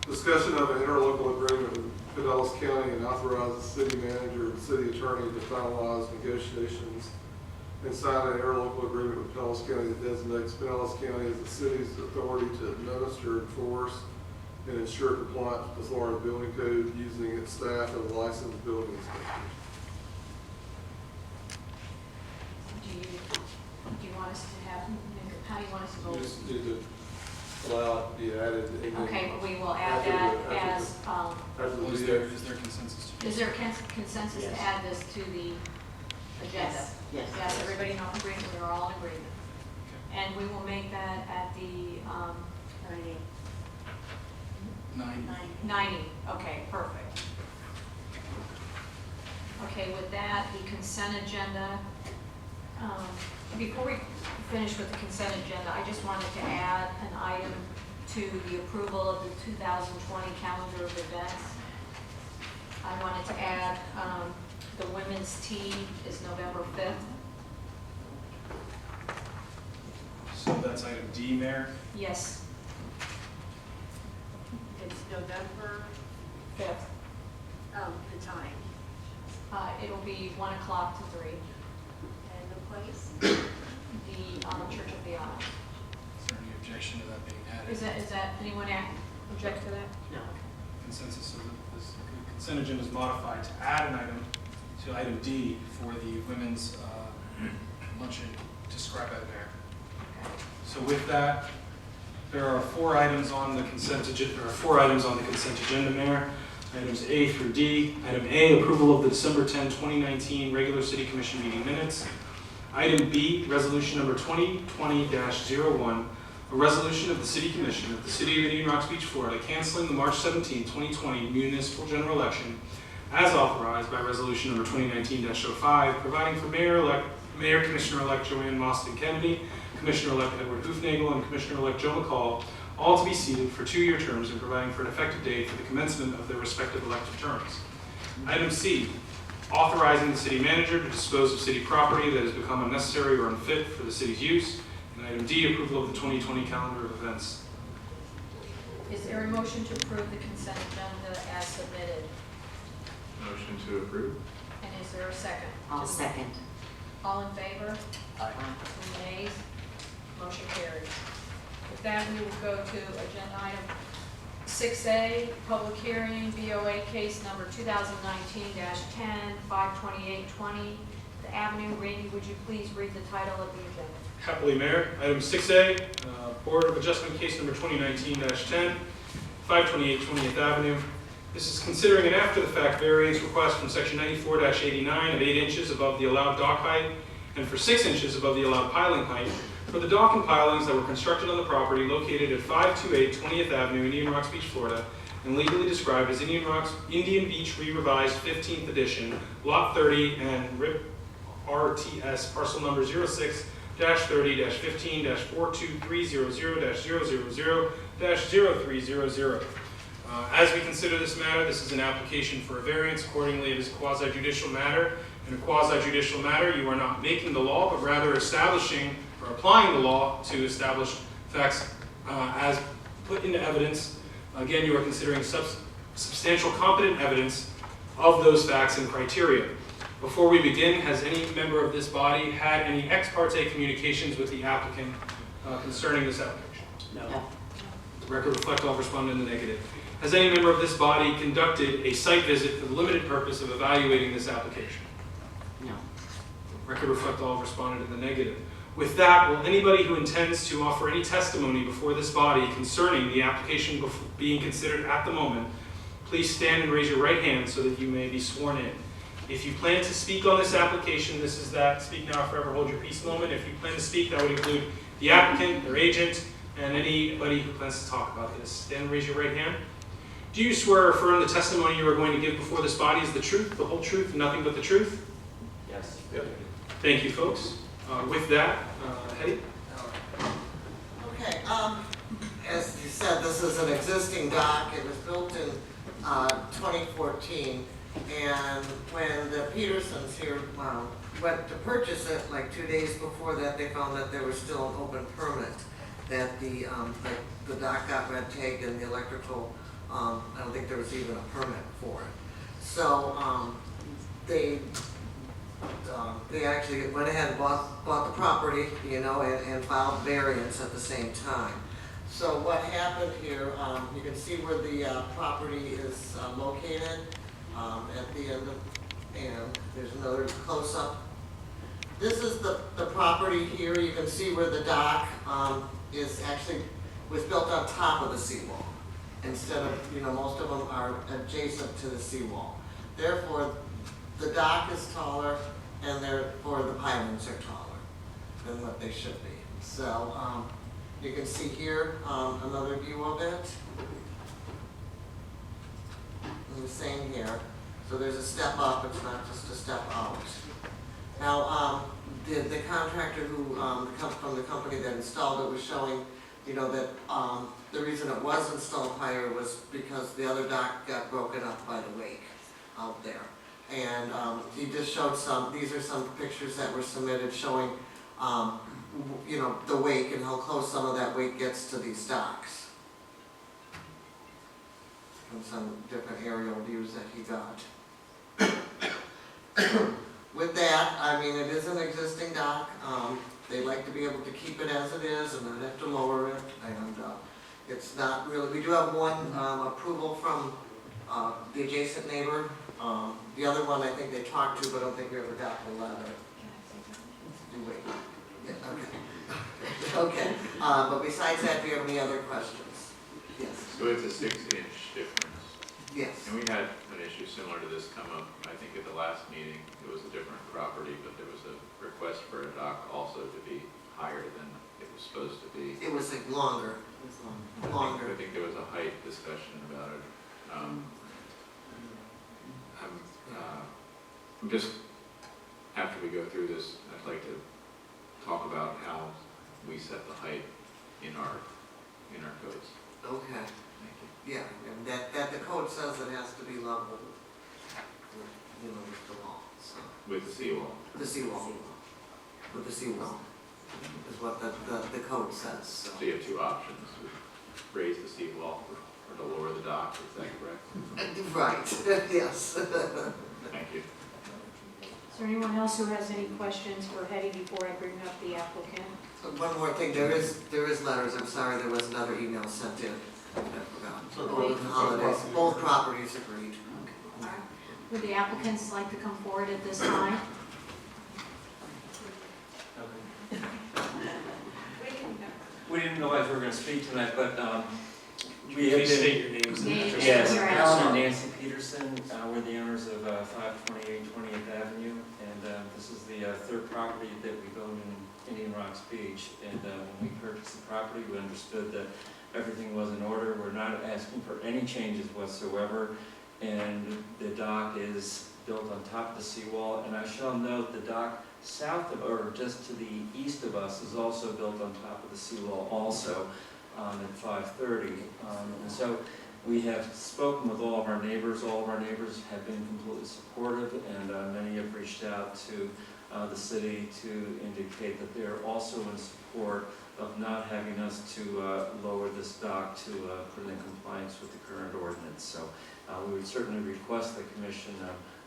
Speaker 16: Discussion of an interlocal agreement with Pinellas County and authorize the city manager and city attorney to finalize negotiations and sign an interlocal agreement with Pinellas County that designates Pinellas County as the city's authority to administer, enforce, and ensure compliance with the Florida Building Code using its staff and licensed building inspectors.
Speaker 1: Do you want us to have, how do you want us to vote?
Speaker 16: You just need to allow it to be added.
Speaker 1: Okay, but we will add that as,
Speaker 14: Is there consensus?
Speaker 1: is there consensus to add this to the agenda?
Speaker 9: Yes.
Speaker 1: Yes, everybody in agreement, we're all in agreement. And we will make that at the, 90, okay, perfect. Okay, with that, the consent agenda. Before we finish with the consent agenda, I just wanted to add an item to the approval of the 2020 calendar of events. I wanted to add the women's tea is November 5th.
Speaker 2: So that's item D, Mayor?
Speaker 1: Yes,
Speaker 10: It's November,
Speaker 1: 5th.
Speaker 10: the time
Speaker 1: It'll be 1 o'clock to 3.
Speaker 10: and the place.
Speaker 1: the Church of the Isles.
Speaker 14: Is there any objection to that being added?
Speaker 1: Is that, anyone object to that?
Speaker 9: No.
Speaker 14: Consensus, so this consent agenda is modified to add an item to item D for the women's luncheon described by the mayor. So with that, there are 4 items on the consent agenda. There are 4 items on the consent agenda, Mayor. Items A through D. Item A, approval of the December 10, 2019 regular City Commission meeting minutes. Item B, resolution number 2020-01, a resolution of the City Commission of the City of Indian Rocks Beach, Florida, canceling the March 17, 2020 municipal general election as authorized by resolution number 2019-05, providing for Mayor Commissioner-elect Joanne Mostyn Kennedy, Commissioner-elect Edward Hoofnagel, and Commissioner-elect Joe McCall, all to be seated for 2-year terms and providing for an effective date for the commencement of their respective elected terms. Item C, authorizing the city manager to dispose of city property that has become unnecessary or unfit for the city's use. And item D, approval of the 2020 calendar of events.
Speaker 1: Is there a motion to approve the consent agenda as submitted?
Speaker 18: Motion to approve?
Speaker 1: And is there a second?
Speaker 15: I'll second.
Speaker 1: All in favor?
Speaker 17: Aye.
Speaker 1: Any nays? Motion carries. With that, we will go to agenda item 6A, public hearing, BOA case number 2019-10, 52820, The Avenue. Randy, would you please read the title of the agenda?
Speaker 14: Happily, Mayor. Item 6A, Board of Adjustment case number 2019-10, 528 20th Avenue. This is considering an after-the-fact variance request from section 94-89 of 8 inches above the allowed dock height and for 6 inches above the allowed piling height for the dock and pilings that were constructed on the property located at 528 20th Avenue, Indian Rocks Beach, Florida, and legally described as Indian Beach Re-Revised 15th Edition, Lot 30 and RIP RTS, parcel number 06-30-15-42300-000-0300. As we consider this matter, this is an application for a variance. Accordingly, it is a quasi-judicial matter. In a quasi-judicial matter, you are not making the law, but rather establishing or applying the law to establish facts as put into evidence. Again, you are considering substantial competent evidence of those facts and criteria. Before we begin, has any member of this body had any ex parte communications with the applicant concerning this application?
Speaker 17: No.
Speaker 14: The record reflect all responded in the negative. Has any member of this body conducted a site visit for the limited purpose of evaluating this application?
Speaker 15: No.
Speaker 14: Record reflect all responded in the negative. With that, will anybody who intends to offer any testimony before this body concerning the application being considered at the moment, please stand and raise your right hand so that you may be sworn in. If you plan to speak on this application, this is that speak now or forever hold your peace moment. If you plan to speak, that would include the applicant, their agent, and anybody who plans to talk about this. Stand and raise your right hand. Do you swear or affirm the testimony you are going to give before this body is the truth, the whole truth, and nothing but the truth?
Speaker 17: Yes.
Speaker 14: Yep. Thank you, folks. With that, Hetty?
Speaker 19: Okay, as you said, this is an existing dock. It was built in 2014, and when the Petersons here went to purchase it, like 2 days before that, they found that there was still an open permit, that the dock got red tagged and the electrical, I don't think there was even a permit for it. So they actually went ahead and bought the property, you know, and filed variance at the same time. So what happened here, you can see where the property is located at the end of, and there's another close-up. This is the property here. You can see where the dock was built on top of the seawall, instead of, you know, most of them are adjacent to the seawall. Therefore, the dock is taller, and therefore the pilings are taller than what they should be. So you can see here another view of it. And the same here. So there's a step up, it's not just a step out. Now, the contractor who, from the company that installed it was showing, you know, that the reason it was installed higher was because the other dock got broken up by the wake out there. And he just showed these are some pictures that were submitted showing, you know, the wake and how close some of that wake gets to these docks. And some different aerial views that he got. with that, I mean, it is an existing dock. They like to be able to keep it as it is and not have to lower it. And it's not really, we do have one approval from the adjacent neighbor. The other one I think they talked to, but I don't think we ever got the letter. Do we? Yeah, okay. Okay, but besides that, do you have any other questions? Yes.
Speaker 18: So it's a 6-inch difference.
Speaker 19: Yes.
Speaker 18: And we had an issue similar to this come up, I think at the last meeting. It was a different property, but there was a request for a dock also to be higher than it was supposed to be.
Speaker 19: It was like longer. It was longer.
Speaker 18: I think there was a height discussion about it. I'm just, after we go through this, I'd like to talk about how we set the height in our codes.
Speaker 19: Okay.
Speaker 18: Thank you.
Speaker 19: Yeah, and that the code says it has to be level with, with the wall, so.
Speaker 18: With the seawall.
Speaker 19: The seawall. With the seawall, is what the code says, so.
Speaker 18: So you have two options, raise the seawall or to lower the dock, is that correct?
Speaker 19: Right, yes.
Speaker 18: Thank you.
Speaker 1: Is there anyone else who has any questions for Hetty before I bring up the applicant?
Speaker 19: So one more thing, there is letters, I'm sorry, there was another email sent in, I forgot. Over the holidays, both properties agreed.
Speaker 1: All right. Would the applicants like to come forward at this time?
Speaker 20: We didn't realize we were going to speak tonight, but we have
Speaker 14: Please
Speaker 20: been...
Speaker 14: state your names and addresses.
Speaker 20: Yes, Alan and Nancy Peterson, we're the owners of 528 20th Avenue, and this is the third property that we've owned in Indian Rocks Beach. And when we purchased the property, we understood that everything was in order. We're not asking for any changes whatsoever, and the dock is built on top of the seawall. And I shall note the dock south of, or just to the east of us, is also built on top of the seawall also at 530. And so we have spoken with all of our neighbors. All of our neighbors have been completely supportive, and many have reached out to the city to indicate that they're also in support of not having us to lower this dock to put it in compliance with the current ordinance. So we would certainly request the commission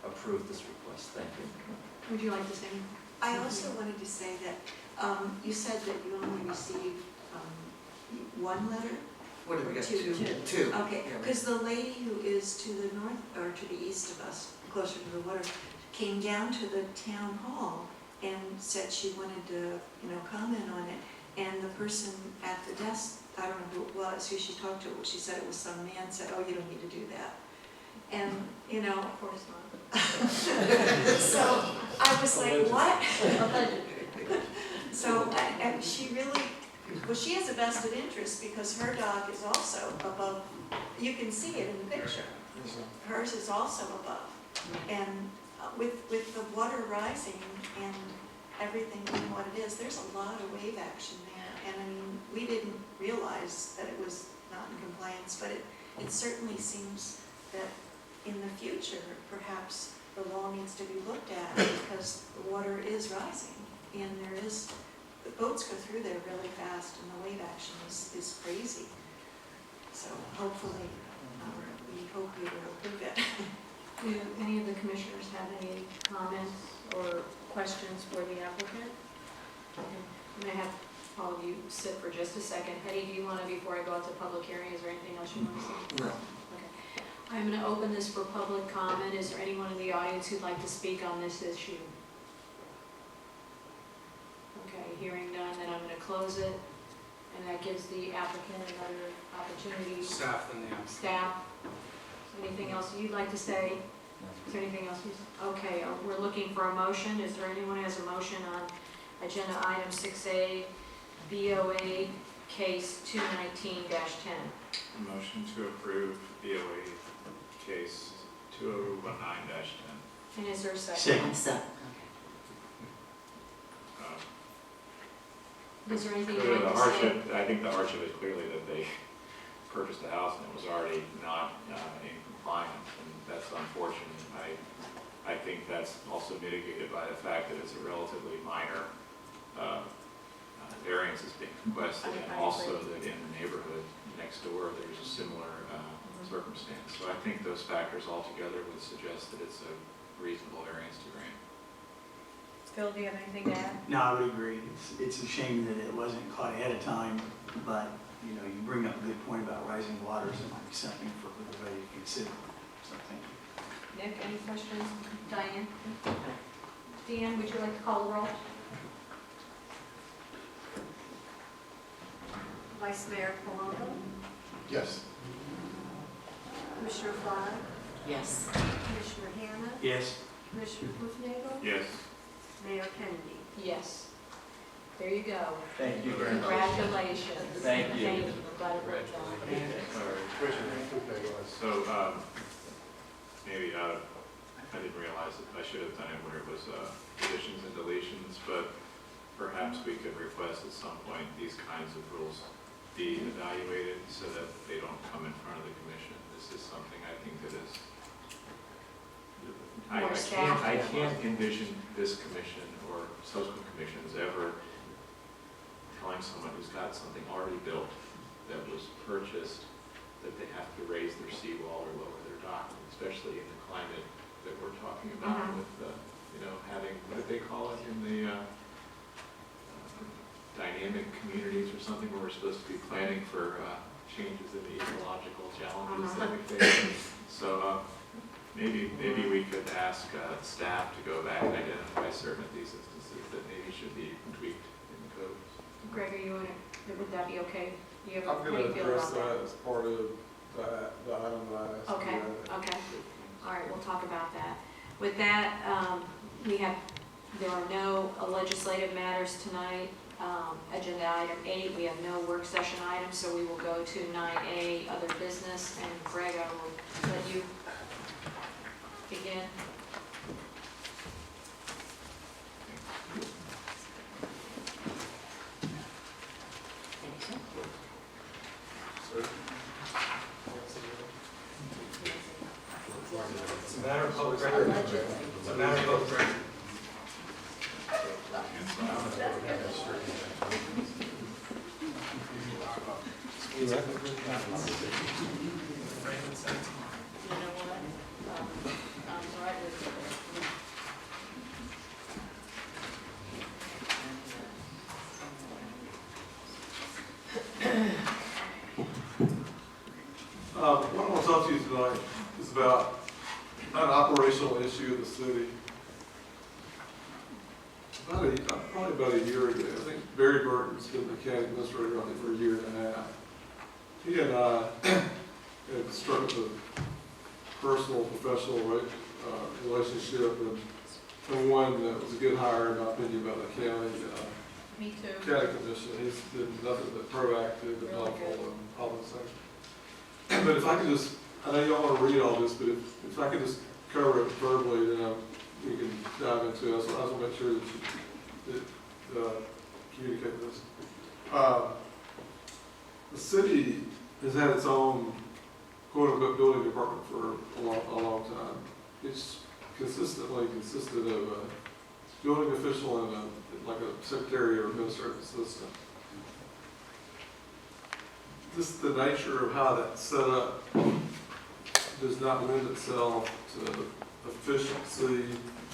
Speaker 20: approve this request. Thank you.
Speaker 1: Would you like to say?
Speaker 21: I also wanted to say that you said that you only received one letter?
Speaker 19: What did we
Speaker 21: Or
Speaker 19: get?
Speaker 21: two?
Speaker 19: Two.
Speaker 21: Okay, because the lady who is to the north, or to the east of us, closer to the water, came down to the town hall and said she wanted to, comment on it. And the person at the desk, I don't know who it was, who she talked to, she said it was some man, said, oh, you don't need to do that. And,
Speaker 1: Of course not.
Speaker 21: so I was like, what? So, and she really, well, she has a vested interest because her dock is also above, you can see it in the picture. Hers is also above. And with the water rising and everything being what it is, there's a lot of wave action there. And I mean, we didn't realize that it was not in compliance, but it certainly seems that in the future, perhaps the law needs to be looked at because the water is rising and the boats go through there really fast and the wave action is crazy. So hopefully, we hope you will approve it.
Speaker 1: Do any of the commissioners have any comments or questions for the applicant? I'm going to have all of you sit for just a second. Hetty, do you want to, before I go out to public hearing, is there anything else you want to say?
Speaker 19: No.
Speaker 1: Okay. I'm going to open this for public comment. Is there anyone in the audience who'd like to speak on this issue? Okay, hearing none, then I'm going to close it. And that gives the applicant another opportunity.
Speaker 14: Staff and the applicant.
Speaker 1: Staff. Anything else you'd like to say? Is there anything else? Okay, we're looking for a motion. Is there anyone who has a motion on agenda item 6A, BOA case 219-10?
Speaker 18: Motion to approve BOA case 2019-10.
Speaker 1: And is there a second?
Speaker 15: Second.
Speaker 1: Is there anything
Speaker 18: Clearly
Speaker 1: you'd
Speaker 18: the
Speaker 1: like to say?
Speaker 18: hardship, I think the hardship is clearly that they purchased the house and it was already not in compliance, and that's unfortunate. I think that's also mitigated by the fact that it's a relatively minor variance that's being requested, and also that in the neighborhood next door there's a similar circumstance. So I think those factors altogether would suggest that it's a reasonable variance to grant.
Speaker 1: Phil, do you have anything to add?
Speaker 17: No, I would agree. It's a shame that it wasn't caught ahead of time, but, you know, you bring up a good point about rising waters, and might be something for everybody to consider. So thank you.
Speaker 1: Nick, any questions? Diane? Deanne, would you like to call the roll?
Speaker 21: Vice Mayor Palumbo,
Speaker 2: Yes.
Speaker 21: Commissioner Fly,
Speaker 15: Yes.
Speaker 21: Commissioner Hannah,
Speaker 17: Yes.
Speaker 21: Commissioner Hufnagel,
Speaker 18: Yes.
Speaker 21: Mayor Kennedy.
Speaker 1: Yes. There you go.
Speaker 20: Thank you very much.
Speaker 1: Congratulations.
Speaker 20: Thank you.
Speaker 1: Thank you. Glad it worked out.
Speaker 18: So, maybe, I didn't realize that I should have done it where it was additions and deletions, but perhaps we could request at some point these kinds of rules be evaluated so that they don't come in front of the commission. This is something I think that is, I can't envision this commission or subsequent commissions ever telling someone who's got something already built that was purchased that they have to raise their seawall or lower their dock, especially in the climate that we're talking about with, you know, having, what did they call it in the dynamic communities or something, where we're supposed to be planning for changes in the ecological challenges that we face. So maybe we could ask staff to go back and identify certain of these instances that maybe should be tweaked in the code.
Speaker 1: Greg, are you in it? Would that be okay? You have,
Speaker 16: I'm
Speaker 1: how do
Speaker 16: going
Speaker 1: you
Speaker 16: to
Speaker 1: feel
Speaker 16: address
Speaker 1: about
Speaker 16: that as part of the item that I asked.
Speaker 1: Okay,
Speaker 16: you.
Speaker 1: okay. All right, we'll talk about that. With that, there are no legislative matters tonight. Agenda item 8, we have no work session items, so we will go to 9A, other business. And Greg, I will let you begin.
Speaker 14: It's a matter of public record. It's a matter of public record.
Speaker 16: What I want to talk to you tonight is about an operational issue of the city. Probably about a year ago, I think Barry Burton's been the county administrator on it for a year and a half. He and I had struck up a personal, professional relationship, and one that was a good hire, in my opinion, by the county.
Speaker 1: Me too.
Speaker 16: County commission. He's been nothing but proactive and helpful and all those things. But if I could just, I know y'all want to read all this, but if I could just cover it verbally, then we can dive into it. So I just want to make sure that you communicate this. The city has had its own quote-unquote building department for a long time. It's consistently consisted of a building official and like a secretary or administrative assistant. Just the nature of how that's set up does not lend itself to efficiency,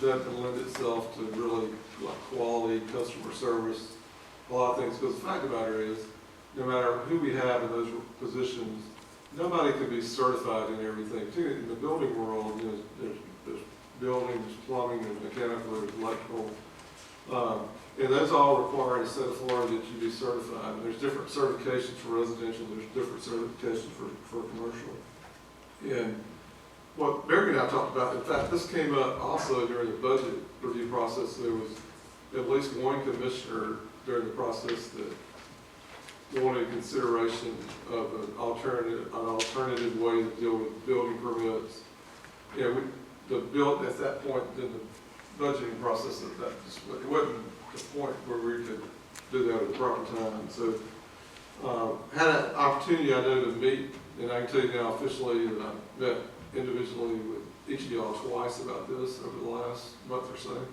Speaker 16: doesn't lend itself to really like quality customer service, a lot of things. Because the fact about it is, no matter who we have in those positions, nobody can be certified in everything. In the building world, you know, there's building, there's plumbing, there's mechanical, there's electrical. And those all require a set of Florida that you be certified. And there's different certifications for residential, there's different certifications for commercial. And what Barry and I talked about, in fact, this came up also during the budget review process. There was at least one commissioner during the process that wanted consideration of an alternative way to deal with building permits. Yeah, at that point in the budgeting process, it wasn't the point where we could do that at the proper time. So had an opportunity, I know, to meet, and I can tell you now officially that I met individually with each of y'all twice about this over the last month or so.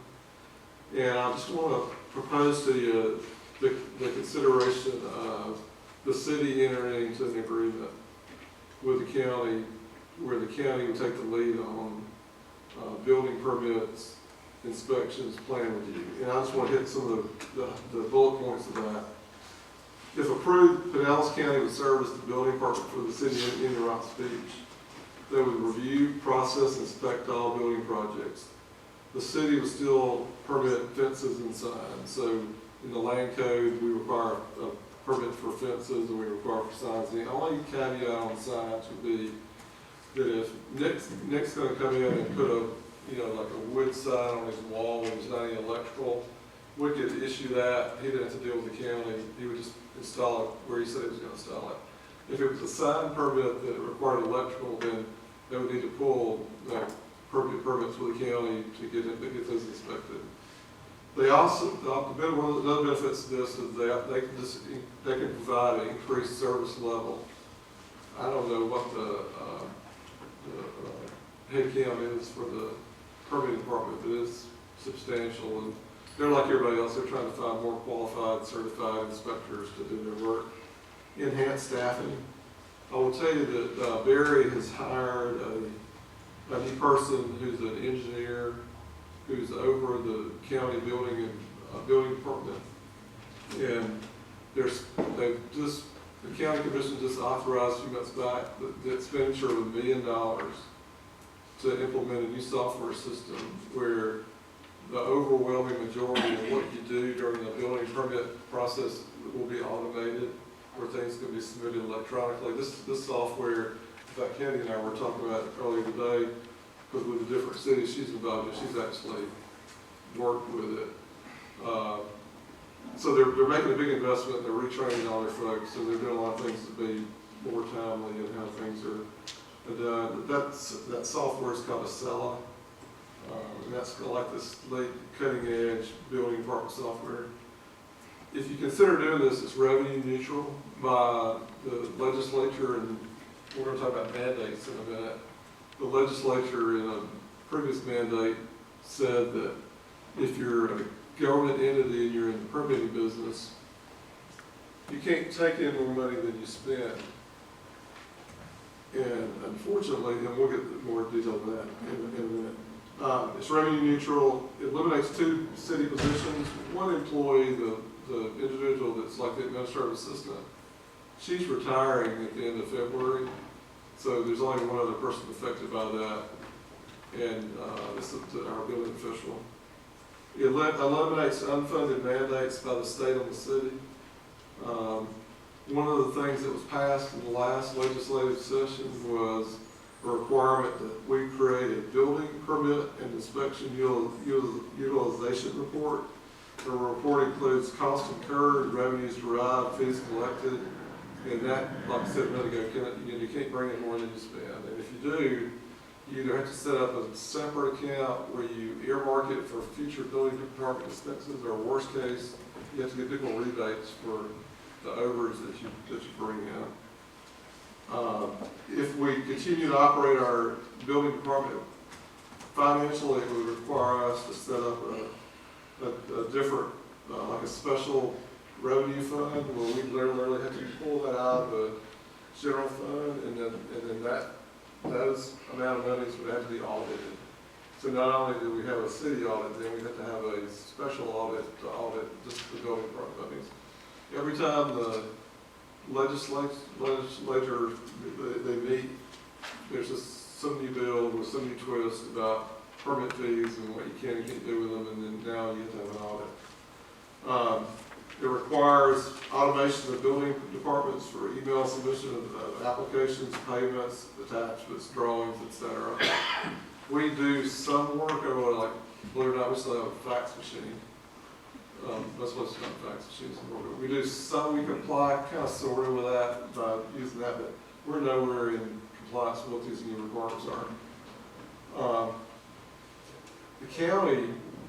Speaker 16: And I just want to propose to you the consideration of the city entering into an agreement with the county, where the county would take the lead on building permits inspections, plan review. And I just want to hit some of the bullet points of that. If approved, Pinellas County would serve as the building department for the city of Indian Rocks Beach. They would review, process, and inspect all building projects. The city would still permit fences and signs. So in the land code, we require a permit for fences and we require for signs. The only caveat on signs would be that if Nick's going to come in and put a, like a wood sign on his wall and there's not any electrical, we could issue that. He didn't have to deal with the county. He would just install it where he said he was going to install it. If it was a sign permit that required electrical, then they would need to pull permits with the county to get those inspected. They also, one of the other benefits of this is they can provide an increased service level. I don't know what the head count is for the permitting department, but it's substantial. And they're like everybody else, they're trying to find more qualified, certified inspectors to do their work. Enhanced staffing. I will tell you that Barry has hired a new person who's an engineer who's over the county building and building department. And the county commission just authorized a few months back the expenditure of $1 million to implement a new software system where the overwhelming majority of what you do during the building permit process will be automated, where things can be submitted electronically. This software, in fact, Candy and I were talking about it earlier today, because with the different cities she's involved in, she's actually worked with it. So they're making a big investment, they're retraining all their folks, so they're doing a lot of things to be more timely in how things are done. That software is called Acela, and that's like this late cutting edge building department software. If you consider doing this, it's revenue neutral by the legislature, and we're going to talk about mandates in a minute. The legislature in a previous mandate said that if you're a government entity and you're in the permitting business, you can't take in more money than you spend. And unfortunately, and we'll get more detail on that in a minute, it's revenue neutral. It eliminates 2 city positions. One employee, the individual that's like the administrative assistant, she's retiring at the end of February. So there's only one other person affected by that, and this is our building official. It eliminates unfunded mandates by the state and the city. One of the things that was passed in the last legislative session was a requirement that we create a building permit and inspection utilization report. The report includes costs incurred, revenues derived, fees collected, and that, like I said a minute ago, you can't bring in more than you spend. And if you do, you either have to set up a separate account where you earmark it for future building department expenses, or worst case, you have to get people rebates for the overs that you bring in. If we continue to operate our building department financially, it would require us to set up a different, like a special revenue fund, where we literally have to pull that out of the general fund, and then those amount of monies would have to be audited. So not only do we have a city audit, then we have to have a special audit to audit just the building department. That means every time the legislature they meet, there's just some new bill with some new twist about permit fees and what you can and can't do with them, and then now you have to have an audit. It requires automation of building departments for email submission of applications, payments, attachments, drawings, etc. We do some work over, like, believe it or not, we still have a fax machine. Most of us don't have fax machines anymore. We do some, we comply kind of sort of with that by using that, but we're nowhere in compliance with what these new requirements are. The county,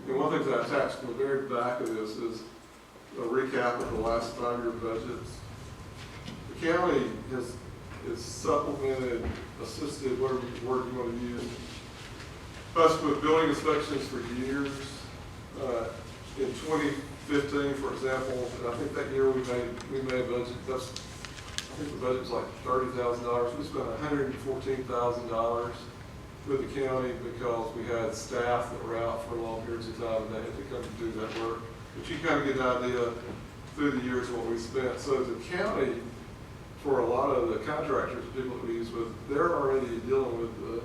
Speaker 16: and one of the things I attached to the very back of this is a recap of the last 5-year budgets. The county has supplemented, assisted, whatever word you want to use, us with building inspections for years. In 2015, for example, and I think that year we made a budget. I think the budget was like $30,000. We spent $114,000 with the county because we had staff that were out for long periods of time and they had to come and do that work. But you kind of get an idea through the years what we spent. So the county, for a lot of the contractors, people that we use with, they're already dealing with the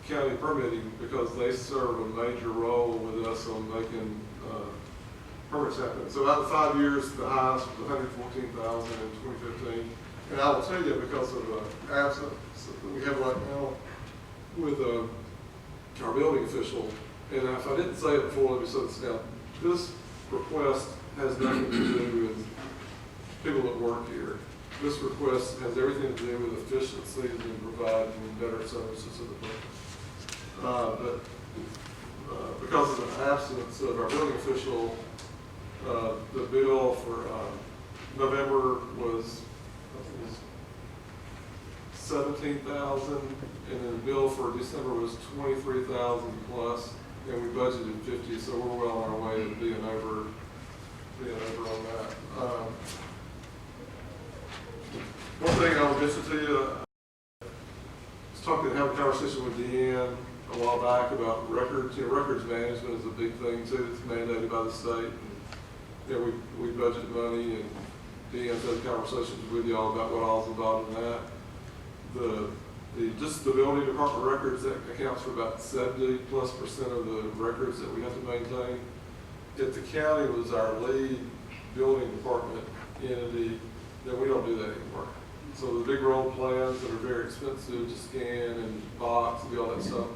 Speaker 16: county permitting because they serve a major role with us on making permits happen. So out of 5 years, the highest was $114,000 in 2015. And I will tell you, because of the absence that we have right now with our building official, and if I didn't say it before, let me say this now. This request has nothing to do with people that work here. This request has everything to do with efficiencies and providing better services to the public. But because of the absence of our building official, the bill for November was, I think it was $17,000, and then the bill for December was $23,000 plus, and we budgeted $50, so we're well on our way to being over on that. One thing I will mention to you, I was having a conversation with Deanne a while back about records. Records management is a big thing too. It's mandated by the state. And, we budget money, and Deanne's had conversations with y'all about what all's involved in that. Just the building department records, that accounts for about 70+% of the records that we have to maintain. If the county was our lead building department entity, then we don't do that anymore. So the big roll plans that are very expensive to scan and box and do all that stuff,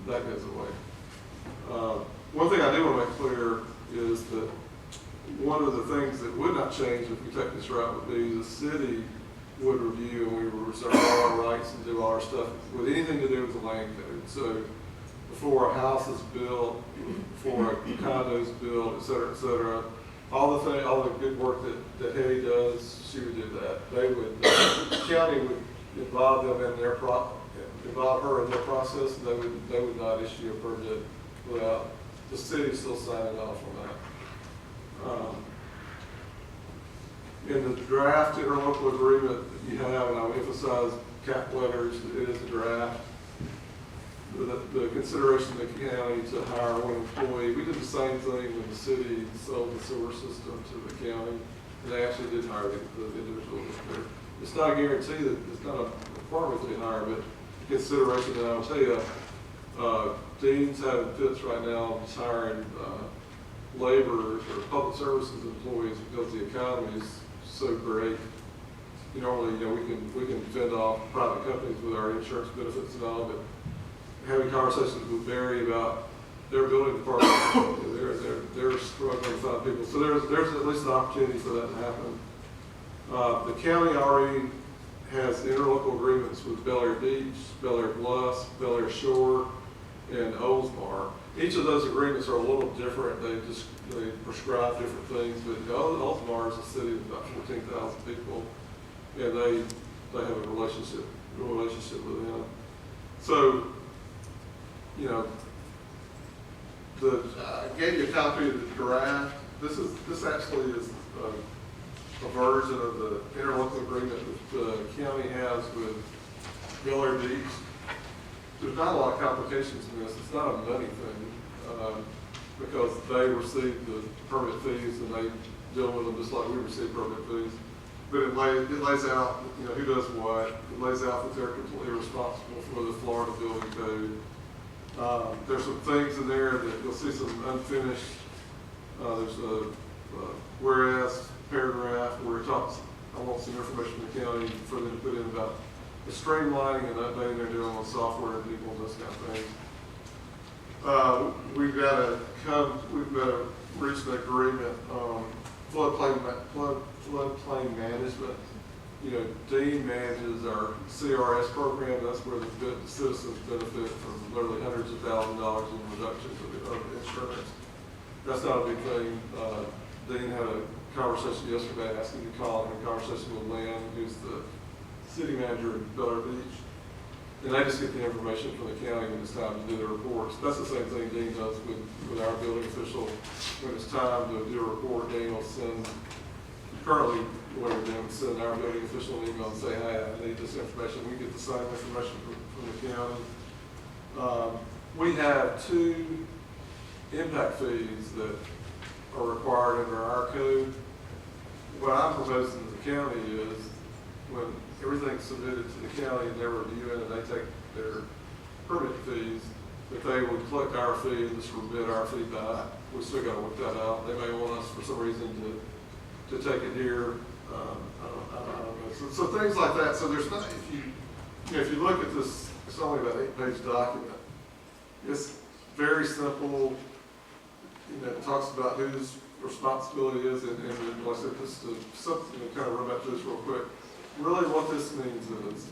Speaker 16: that goes away. One thing I do want to make clear is that one of the things that would not change if we take this route would be the city would review and we would reserve all our rights and do all our stuff with anything to do with the land code. So before a house is built, before a condo is built, et cetera, all the good work that Hetty does, she would do that. The county would involve them in involve her in their process, and they would not issue a permit without the city still signing off on that. In the draft interlocal agreement that you have, and I would emphasize cap letters, it is a draft. The consideration of the county to hire one employee, we did the same thing when the city sold the sewer system to the county, and they actually did hire the individual. It's not a guarantee that it's not a requirement they hire, but consideration that I'll tell you, Dean's having fits right now just hiring laborers or public services employees because the economy is so great. Normally, we can fend off private companies with our insurance benefits and all, but having conversations with Barry about their building department, they're struggling to find people. So there's at least an opportunity for that to happen. The county already has interlocal agreements with Bel Air Beach, Bel Air Bluffs, Bel Air Shore, and Oldsmar. Each of those agreements are a little different. They prescribe different things, but Oldsmar is a city of about 14,000 people, and they have a relationship with them. So, I gave you a copy of the draft. This actually is a version of the interlocal agreement that the county has with Bel Air Beach. There's not a lot of complications in this. It's not a money thing because they receive the permit fees and they deal with them just like we receive permit fees. But it lays out, who does what. It lays out that they're completely responsible for the Florida building code. There's some things in there that you'll see some unfinished. There's a whereas paragraph where it talks. I want some information from the county for them to put in about the streamlining and updating they're doing on software and people and those kind of things. We've got to reach an agreement on floodplain management. Dean manages our CRS program. That's where the citizens benefit from literally hundreds of thousands of dollars in reductions of insurance. That's not a big thing. Dean had a conversation yesterday, asking me to call him, a conversation with Lynn, who's the city manager at Bel Air Beach. And they just get the information from the county when it's time to do the reports. That's the same thing Dean does with our building official. When it's time to do a report, Dean will send, currently what we're doing, send our building official an email and say, hey, I need this information. We get the same information from the county. We have 2 impact fees that are required under our code. What I'm proposing to the county is when everything's submitted to the county and they're reviewing and they take their permit fees, that they would collect our fee and just remit our fee back. We still gotta work that out. They may want us for some reason to take it here. I don't know. So things like that. So there's not, if you look at this, it's only about 8-page document. It's very simple. It talks about whose responsibility is, and like I said, just to kind of run back through this real quick. Really what this means is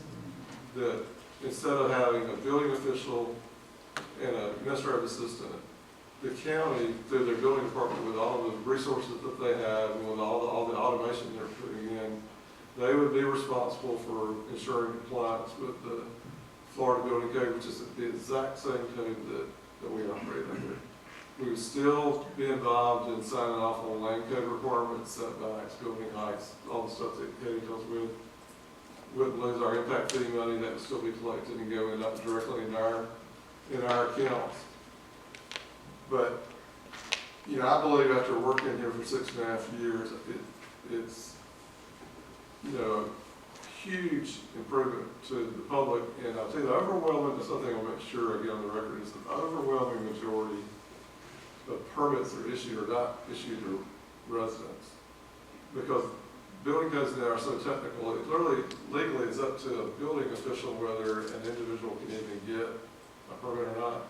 Speaker 16: that instead of having a building official and an administrative assistant, the county, through their building department, with all the resources that they have and with all the automation they're putting in, they would be responsible for ensuring compliance with the Florida Building Code, which is the exact same code that we operate under. We would still be involved in signing off on land code requirements, setbacks, building heights, all the stuff that Katie deals with. Wouldn't lose our impact fee money, that would still be collected and going up directly in our accounts. But, I believe after working here for 6.5 years, it's, a huge improvement to the public. And I'll tell you, the overwhelming, something I'll make sure I get on the record, is the overwhelming majority of permits that are issued are not issued to residents. Because building codes now are so technical, it literally, legally, it's up to a building official whether an individual can even get a permit or not.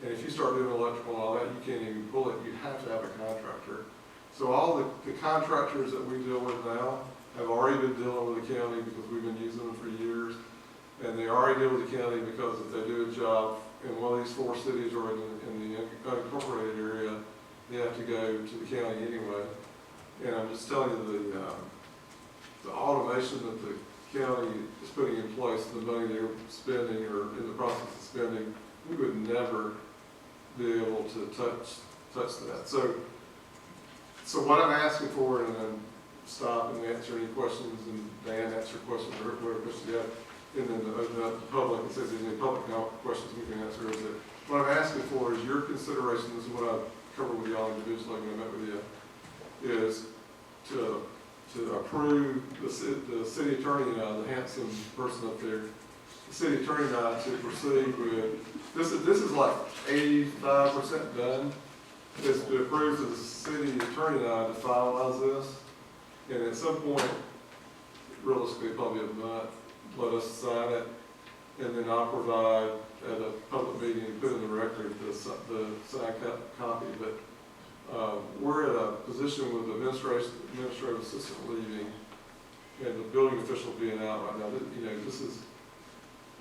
Speaker 16: And if you start doing electrical and all that, you can't even pull it, you have to have a contractor. So all the contractors that we deal with now have already been dealing with the county because we've been using them for years. And they already deal with the county because if they do a job in one of these 4 cities or in the unincorporated area, they have to go to the county anyway. And I'm just telling you, the automation that the county is putting in place, the money they're spending or in the process of spending, we would never be able to touch that. So what I'm asking for, and then stop and answer any questions, and Dan answer questions or whatever questions you have, and then open up to the public and say if there's any public questions we can answer, is that what I'm asking for is your consideration. This is what I've covered with y'all individually when I met with you, is to approve the city attorney and I, the handsome person up there, the city attorney and I, to proceed with, this is like 85% done. It's to approve to the city attorney and I to finalize this. And at some point, realistically probably a month, let us sign it. And then I'll provide at a public meeting, put in the record the signed copy. But we're at a position with the administrative assistant leaving and the building official being out right now. This is,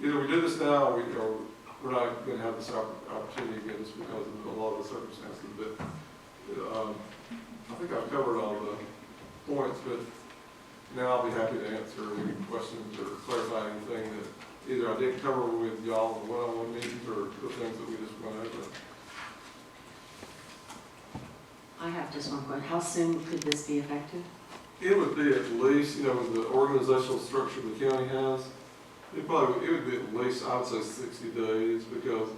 Speaker 16: either we do this now or we're not going to have this opportunity again just because of a lot of the circumstances. But I think I've covered all the points, but now I'll be happy to answer any questions or clarify anything that either I didn't cover with y'all in one-on-one meetings or the things that we just went over.
Speaker 15: I have just one question. How soon could this be effective?
Speaker 16: It would be at least, with the organizational structure the county has, it would be at least, I would say 60 days, because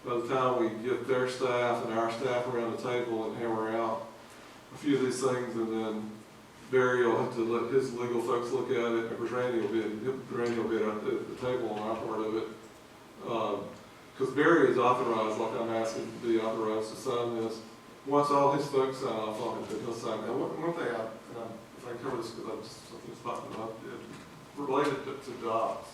Speaker 16: by the time we get their staff and our staff around the table and hammer out a few of these things, and then Barry will have to let his legal folks look at it. Of course, Randy will be at the table on our part of it. Because Barry is authorized, like I'm asking to be authorized to sign this. Once all his folks sign off on it, then he'll sign it. Now, one thing, if I can cover this because something's popping up, related to docks.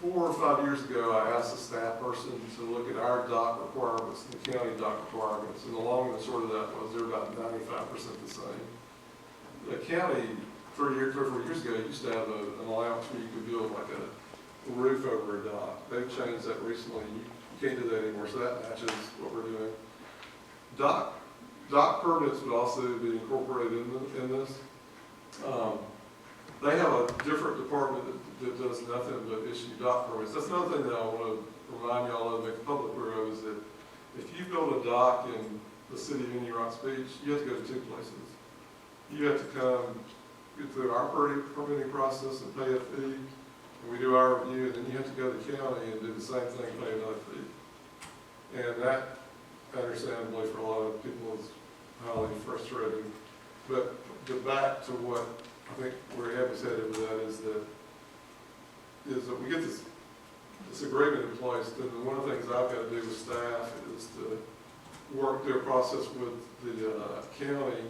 Speaker 16: 4 or 5 years ago, I asked a staff person to look at our dock requirements, the county dock requirements, and the long and the short of that was they're about 95% the same. The county, 3 or 4 years ago, used to have an allowance where you could build like a roof over a dock. They've changed that recently. You can't do that anymore, so that matches what we're doing. Dock permits would also be incorporated in this. They have a different department that does nothing but issue dock permits. That's another thing that I want to remind y'all of, make the public aware of, is that if you build a dock in the city of Indian Rocks Beach, you have to go to 2 places. You have to come get through our permitting process and pay a fee, and we do our review, and then you have to go to the county and do the same thing, pay another fee. And that, understandably, for a lot of people is highly frustrating. But back to what I think where Ed was headed with that is that we get this agreement in place, and one of the things I've got to do with staff is to work through a process with the county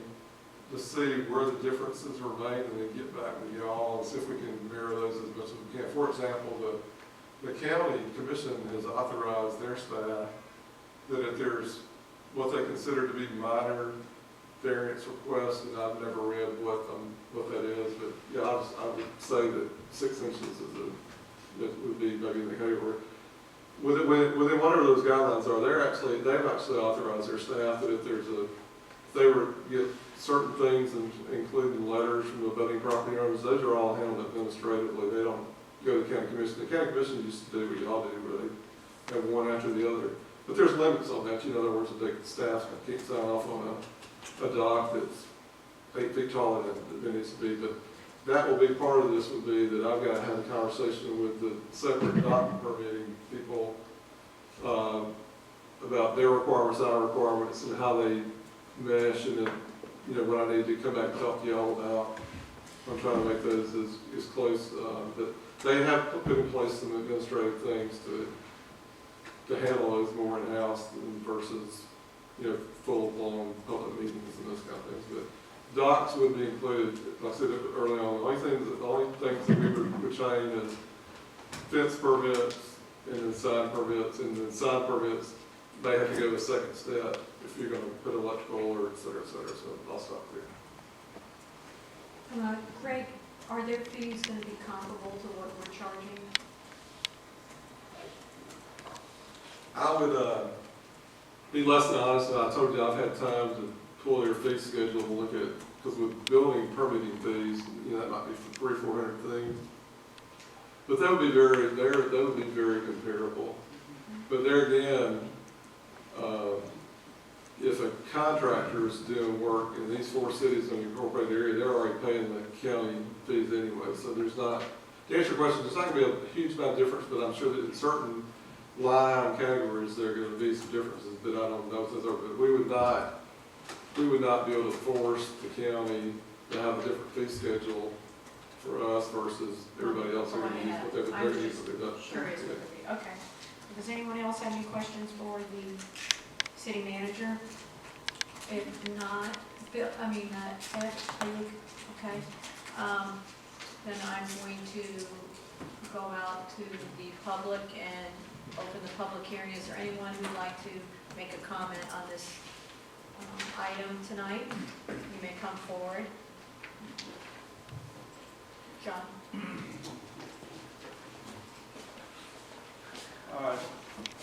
Speaker 16: to see where the differences remain, and then get back with y'all and see if we can mirror those as much as we can. For example, the county commission has authorized their staff that if there's what they consider to be minor variance requests, and I've never read what that is, but yeah, I would say that 6 inches that would be maybe in the category. Within whatever those guidelines are, they've actually authorized their staff that if they were to get certain things, including letters from the abutting property owners, those are all handled administratively. They don't go to the county commission. The county commission used to do what y'all do, where they have one after the other. But there's limits on that. In other words, the staff can't sign off on a dock that's 8 feet taller than it needs to be. But that will be part of this, would be that I've got to have a conversation with the separate dock permitting people about their requirements, our requirements, and how they mesh, and then, what I need to come back and talk to y'all about. I'm trying to make those as close, but they have put in place some administrative things to handle those more in-house versus, full-blown public meetings and those kind of things. But docks would be included, like I said early on. The only things that we would change is fence permits and then sign permits, and then sign permits, they have to go to a second step if you're going to put electrical or et cetera, so I'll stop there.
Speaker 1: Greg, are their fees going to be comparable to what we're charging?
Speaker 16: I would be less than honest. I told you I've had time to pull their fee schedule and look at, because with building permitting fees, that might be for 300-400 things. But that would be very comparable. But there again, if a contractor is doing work in these 4 cities in the incorporated area, they're already paying the county fees anyway. So there's not, to answer your question, there's not going to be a huge amount of difference, but I'm sure that in certain line categories there are going to be some differences that I don't know what those are. But we would not be able to force the county to have a different fee schedule for us versus everybody else. They're going to use whatever they're using.
Speaker 1: Curious what it be. Okay. Does anyone else have any questions for the city manager? If not, Ed, are you okay? Then I'm going to go out to the public and open the public hearing. Is there anyone who'd like to make a comment on this item tonight? You may come forward. John.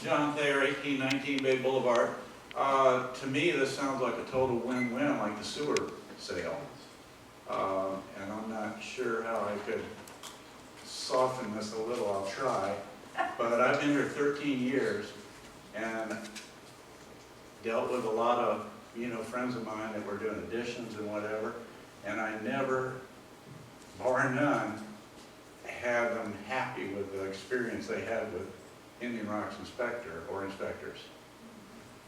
Speaker 5: John Thayer, 1819 Bay Boulevard. To me, this sounds like a total win-win, like the sewer sale. And I'm not sure how I could soften this a little. I'll try. But I've been here 13 years and dealt with a lot of, friends of mine that were doing additions and whatever. And I never, bar none, had them happy with the experience they had with Indian Rocks inspector or inspectors.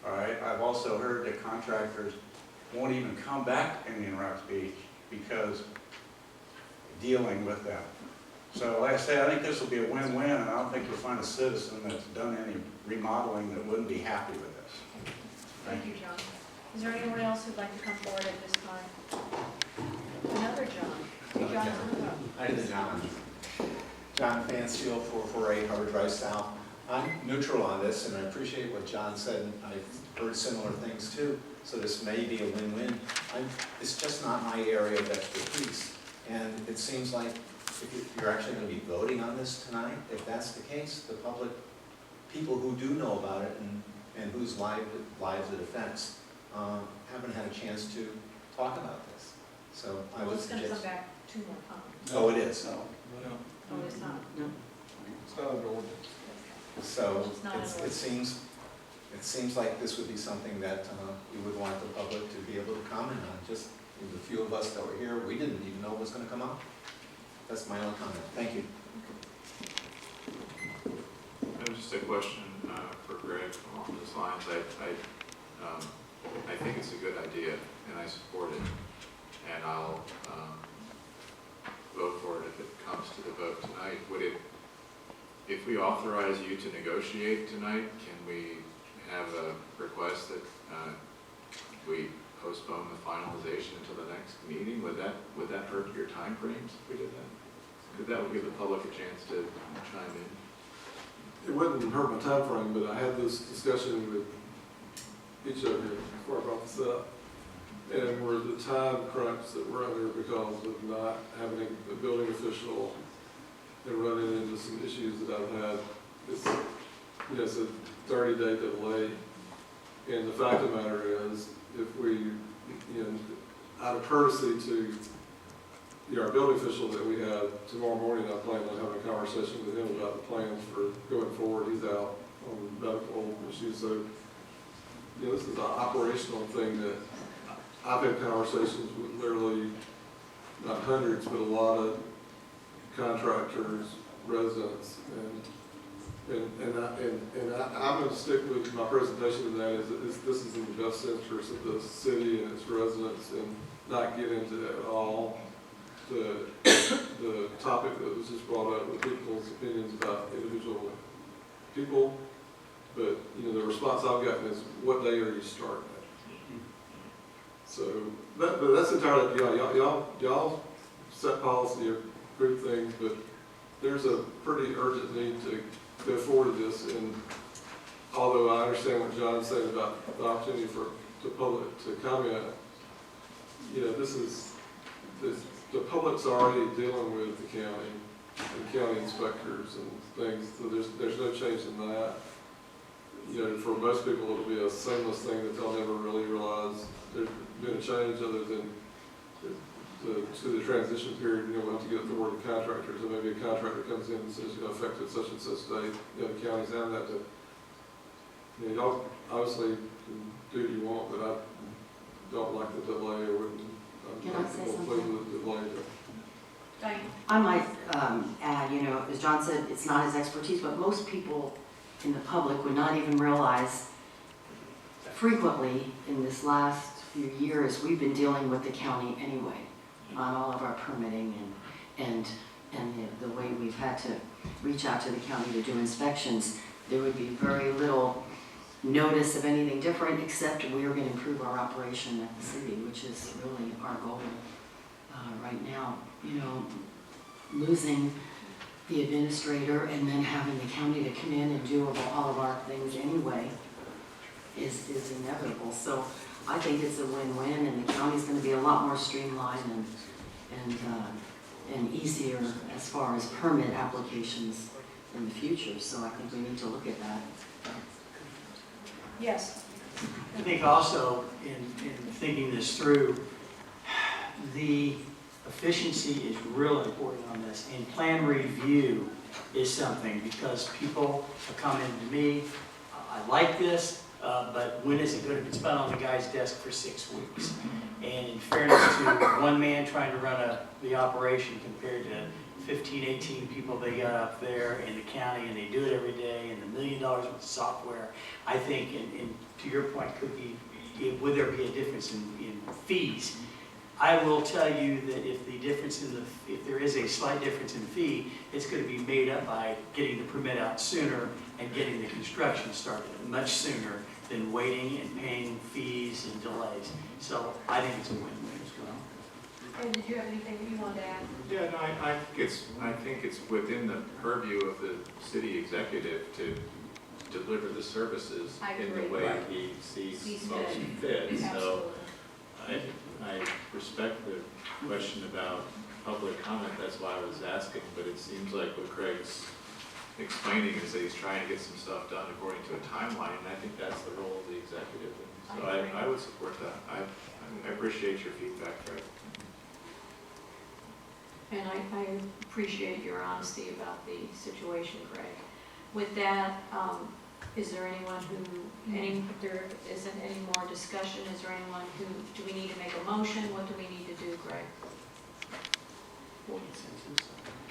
Speaker 5: All right. I've also heard that contractors won't even come back to Indian Rocks Beach because dealing with them. So like I say, I think this will be a win-win, and I don't think you'll find a citizen that's done any remodeling that wouldn't be happy with this.
Speaker 1: Thank you, John. Is there anyone else who'd like to come forward at this time? Another John. Hey, John.
Speaker 13: Hi, this is John. John Fansfield, 448 Harbor Drive South. I'm neutral on this, and I appreciate what John said. I've heard similar things too, so this may be a win-win. It's just not my area of expertise, and it seems like if you're actually going to be voting on this tonight, if that's the case, the public, people who do know about it and whose lives it affects, haven't had a chance to talk about this. So I would
Speaker 1: It's going to
Speaker 13: suggest.
Speaker 1: come back 2 more comments.
Speaker 13: Oh, it is?
Speaker 1: No, it's not.
Speaker 13: No.
Speaker 16: It's not an ordinance.
Speaker 13: So
Speaker 1: It's not an
Speaker 13: it seems like this would be something that we would want the public to be able to comment on. Just the few of us that were here, we didn't even know what was going to come up. That's my own comment. Thank you.
Speaker 18: Just a question for Greg along those lines. I think it's a good idea, and I support it, and I'll vote for it if it comes to the vote tonight. If we authorize you to negotiate tonight, can we have a request that we postpone the finalization until the next meeting? Would that hurt your timeframes if we did that? Because that would give the public a chance to chime in.
Speaker 16: It wouldn't hurt my time frame, but I had this discussion with each of you before I brought this up. And we're the time crunch that we're under because of not having a building official and running into some issues that I've had. It's a 30-day delay. And the fact of the matter is, if we, out of courtesy to our building official that we have tomorrow morning, I plan on having a conversation with him about the plans for going forward. He's out on medical issues, so this is an operational thing that I've had conversations with literally not hundreds, but a lot of contractors, residents, and I'm going to stick with my presentation to that. This is in the best interest of the city and its residents, and not get into at all the topic that was just brought up with people's opinions about individual people. But the response I've gotten is, what day are you starting at? So, but that's entirely up to y'all. Y'all set policy, approve things, but there's a pretty urgent need to go forward with this. And although I understand what John said about the opportunity for the public to comment, the public's already dealing with the county and county inspectors and things, so there's no change in that. For most people, it'll be a seamless thing that they'll never really realize there's been a change, other than to the transition period. We'll have to get the word of contractors, and maybe a contractor comes in and says, effective such and such date. The counties have that to. Y'all obviously can do what you want, but I don't like the delay. Or wouldn't.
Speaker 15: Can I say something?
Speaker 16: With the delay.
Speaker 15: I might add, as John said, it's not his expertise, but most people in the public would not even realize frequently in this last few years, we've been dealing with the county anyway on all of our permitting and the way we've had to reach out to the county to do inspections. There would be very little notice of anything different, except we are going to improve our operation at the city, which is really our goal right now. Losing the administrator and then having the county to come in and do all of our things anyway is inevitable. So I think it's a win-win, and the county's going to be a lot more streamlined and easier as far as permit applications in the future. So I think we need to look at that.
Speaker 1: Yes.
Speaker 17: I think also in thinking this through, the efficiency is real important on this, and plan review is something, because people are coming to me, I like this, but when is it going to be spent on the guy's desk for 6 weeks? And in fairness to one man trying to run the operation compared to 15, 18 people they got up there in the county, and they do it every day, and $1 million worth of software, I think, and to your point, would there be a difference in fees? I will tell you that if there is a slight difference in fee, it's going to be made up by getting the permit out sooner and getting the construction started much sooner than waiting and paying fees and delays. So I think it's a win-win as well.
Speaker 1: And did you have anything that you wanted to add?
Speaker 18: Yeah, no, I think it's within the purview of the city executive to deliver the services in the way he sees most fit. So I respect the question about public comment. That's why I was asking, but it seems like what Craig's explaining is that he's trying to get some stuff done according to a timeline, and I think that's the role of the executive. And so I would support that. I appreciate your feedback, Craig.
Speaker 1: And I appreciate your honesty about the situation, Greg. With that, is there anyone if there isn't any more discussion, is there anyone do we need to make a motion? What do we need to do, Greg?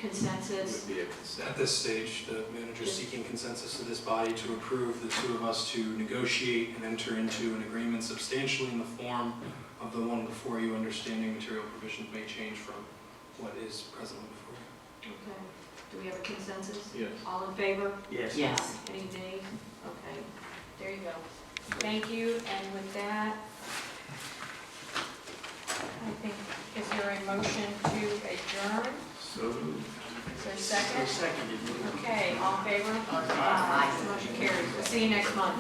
Speaker 1: consensus?
Speaker 18: Would be a consent.
Speaker 14: At this stage, the manager is seeking consensus of this body to approve the two of us to negotiate and enter into an agreement substantially in the form of the one before you, understanding material provisions may change from what is presently before you.
Speaker 1: Okay. Do we have a consensus?
Speaker 18: Yes.
Speaker 1: All in favor?
Speaker 17: Yes.
Speaker 15: Yes.
Speaker 1: Any nays? Okay, there you go. Thank you, and with that, I think, is there a motion to adjourn?
Speaker 18: So moved.
Speaker 1: Is there a second?
Speaker 17: Seconded.
Speaker 1: Okay, all in favor? Aye. Motion carries. We'll see you next month.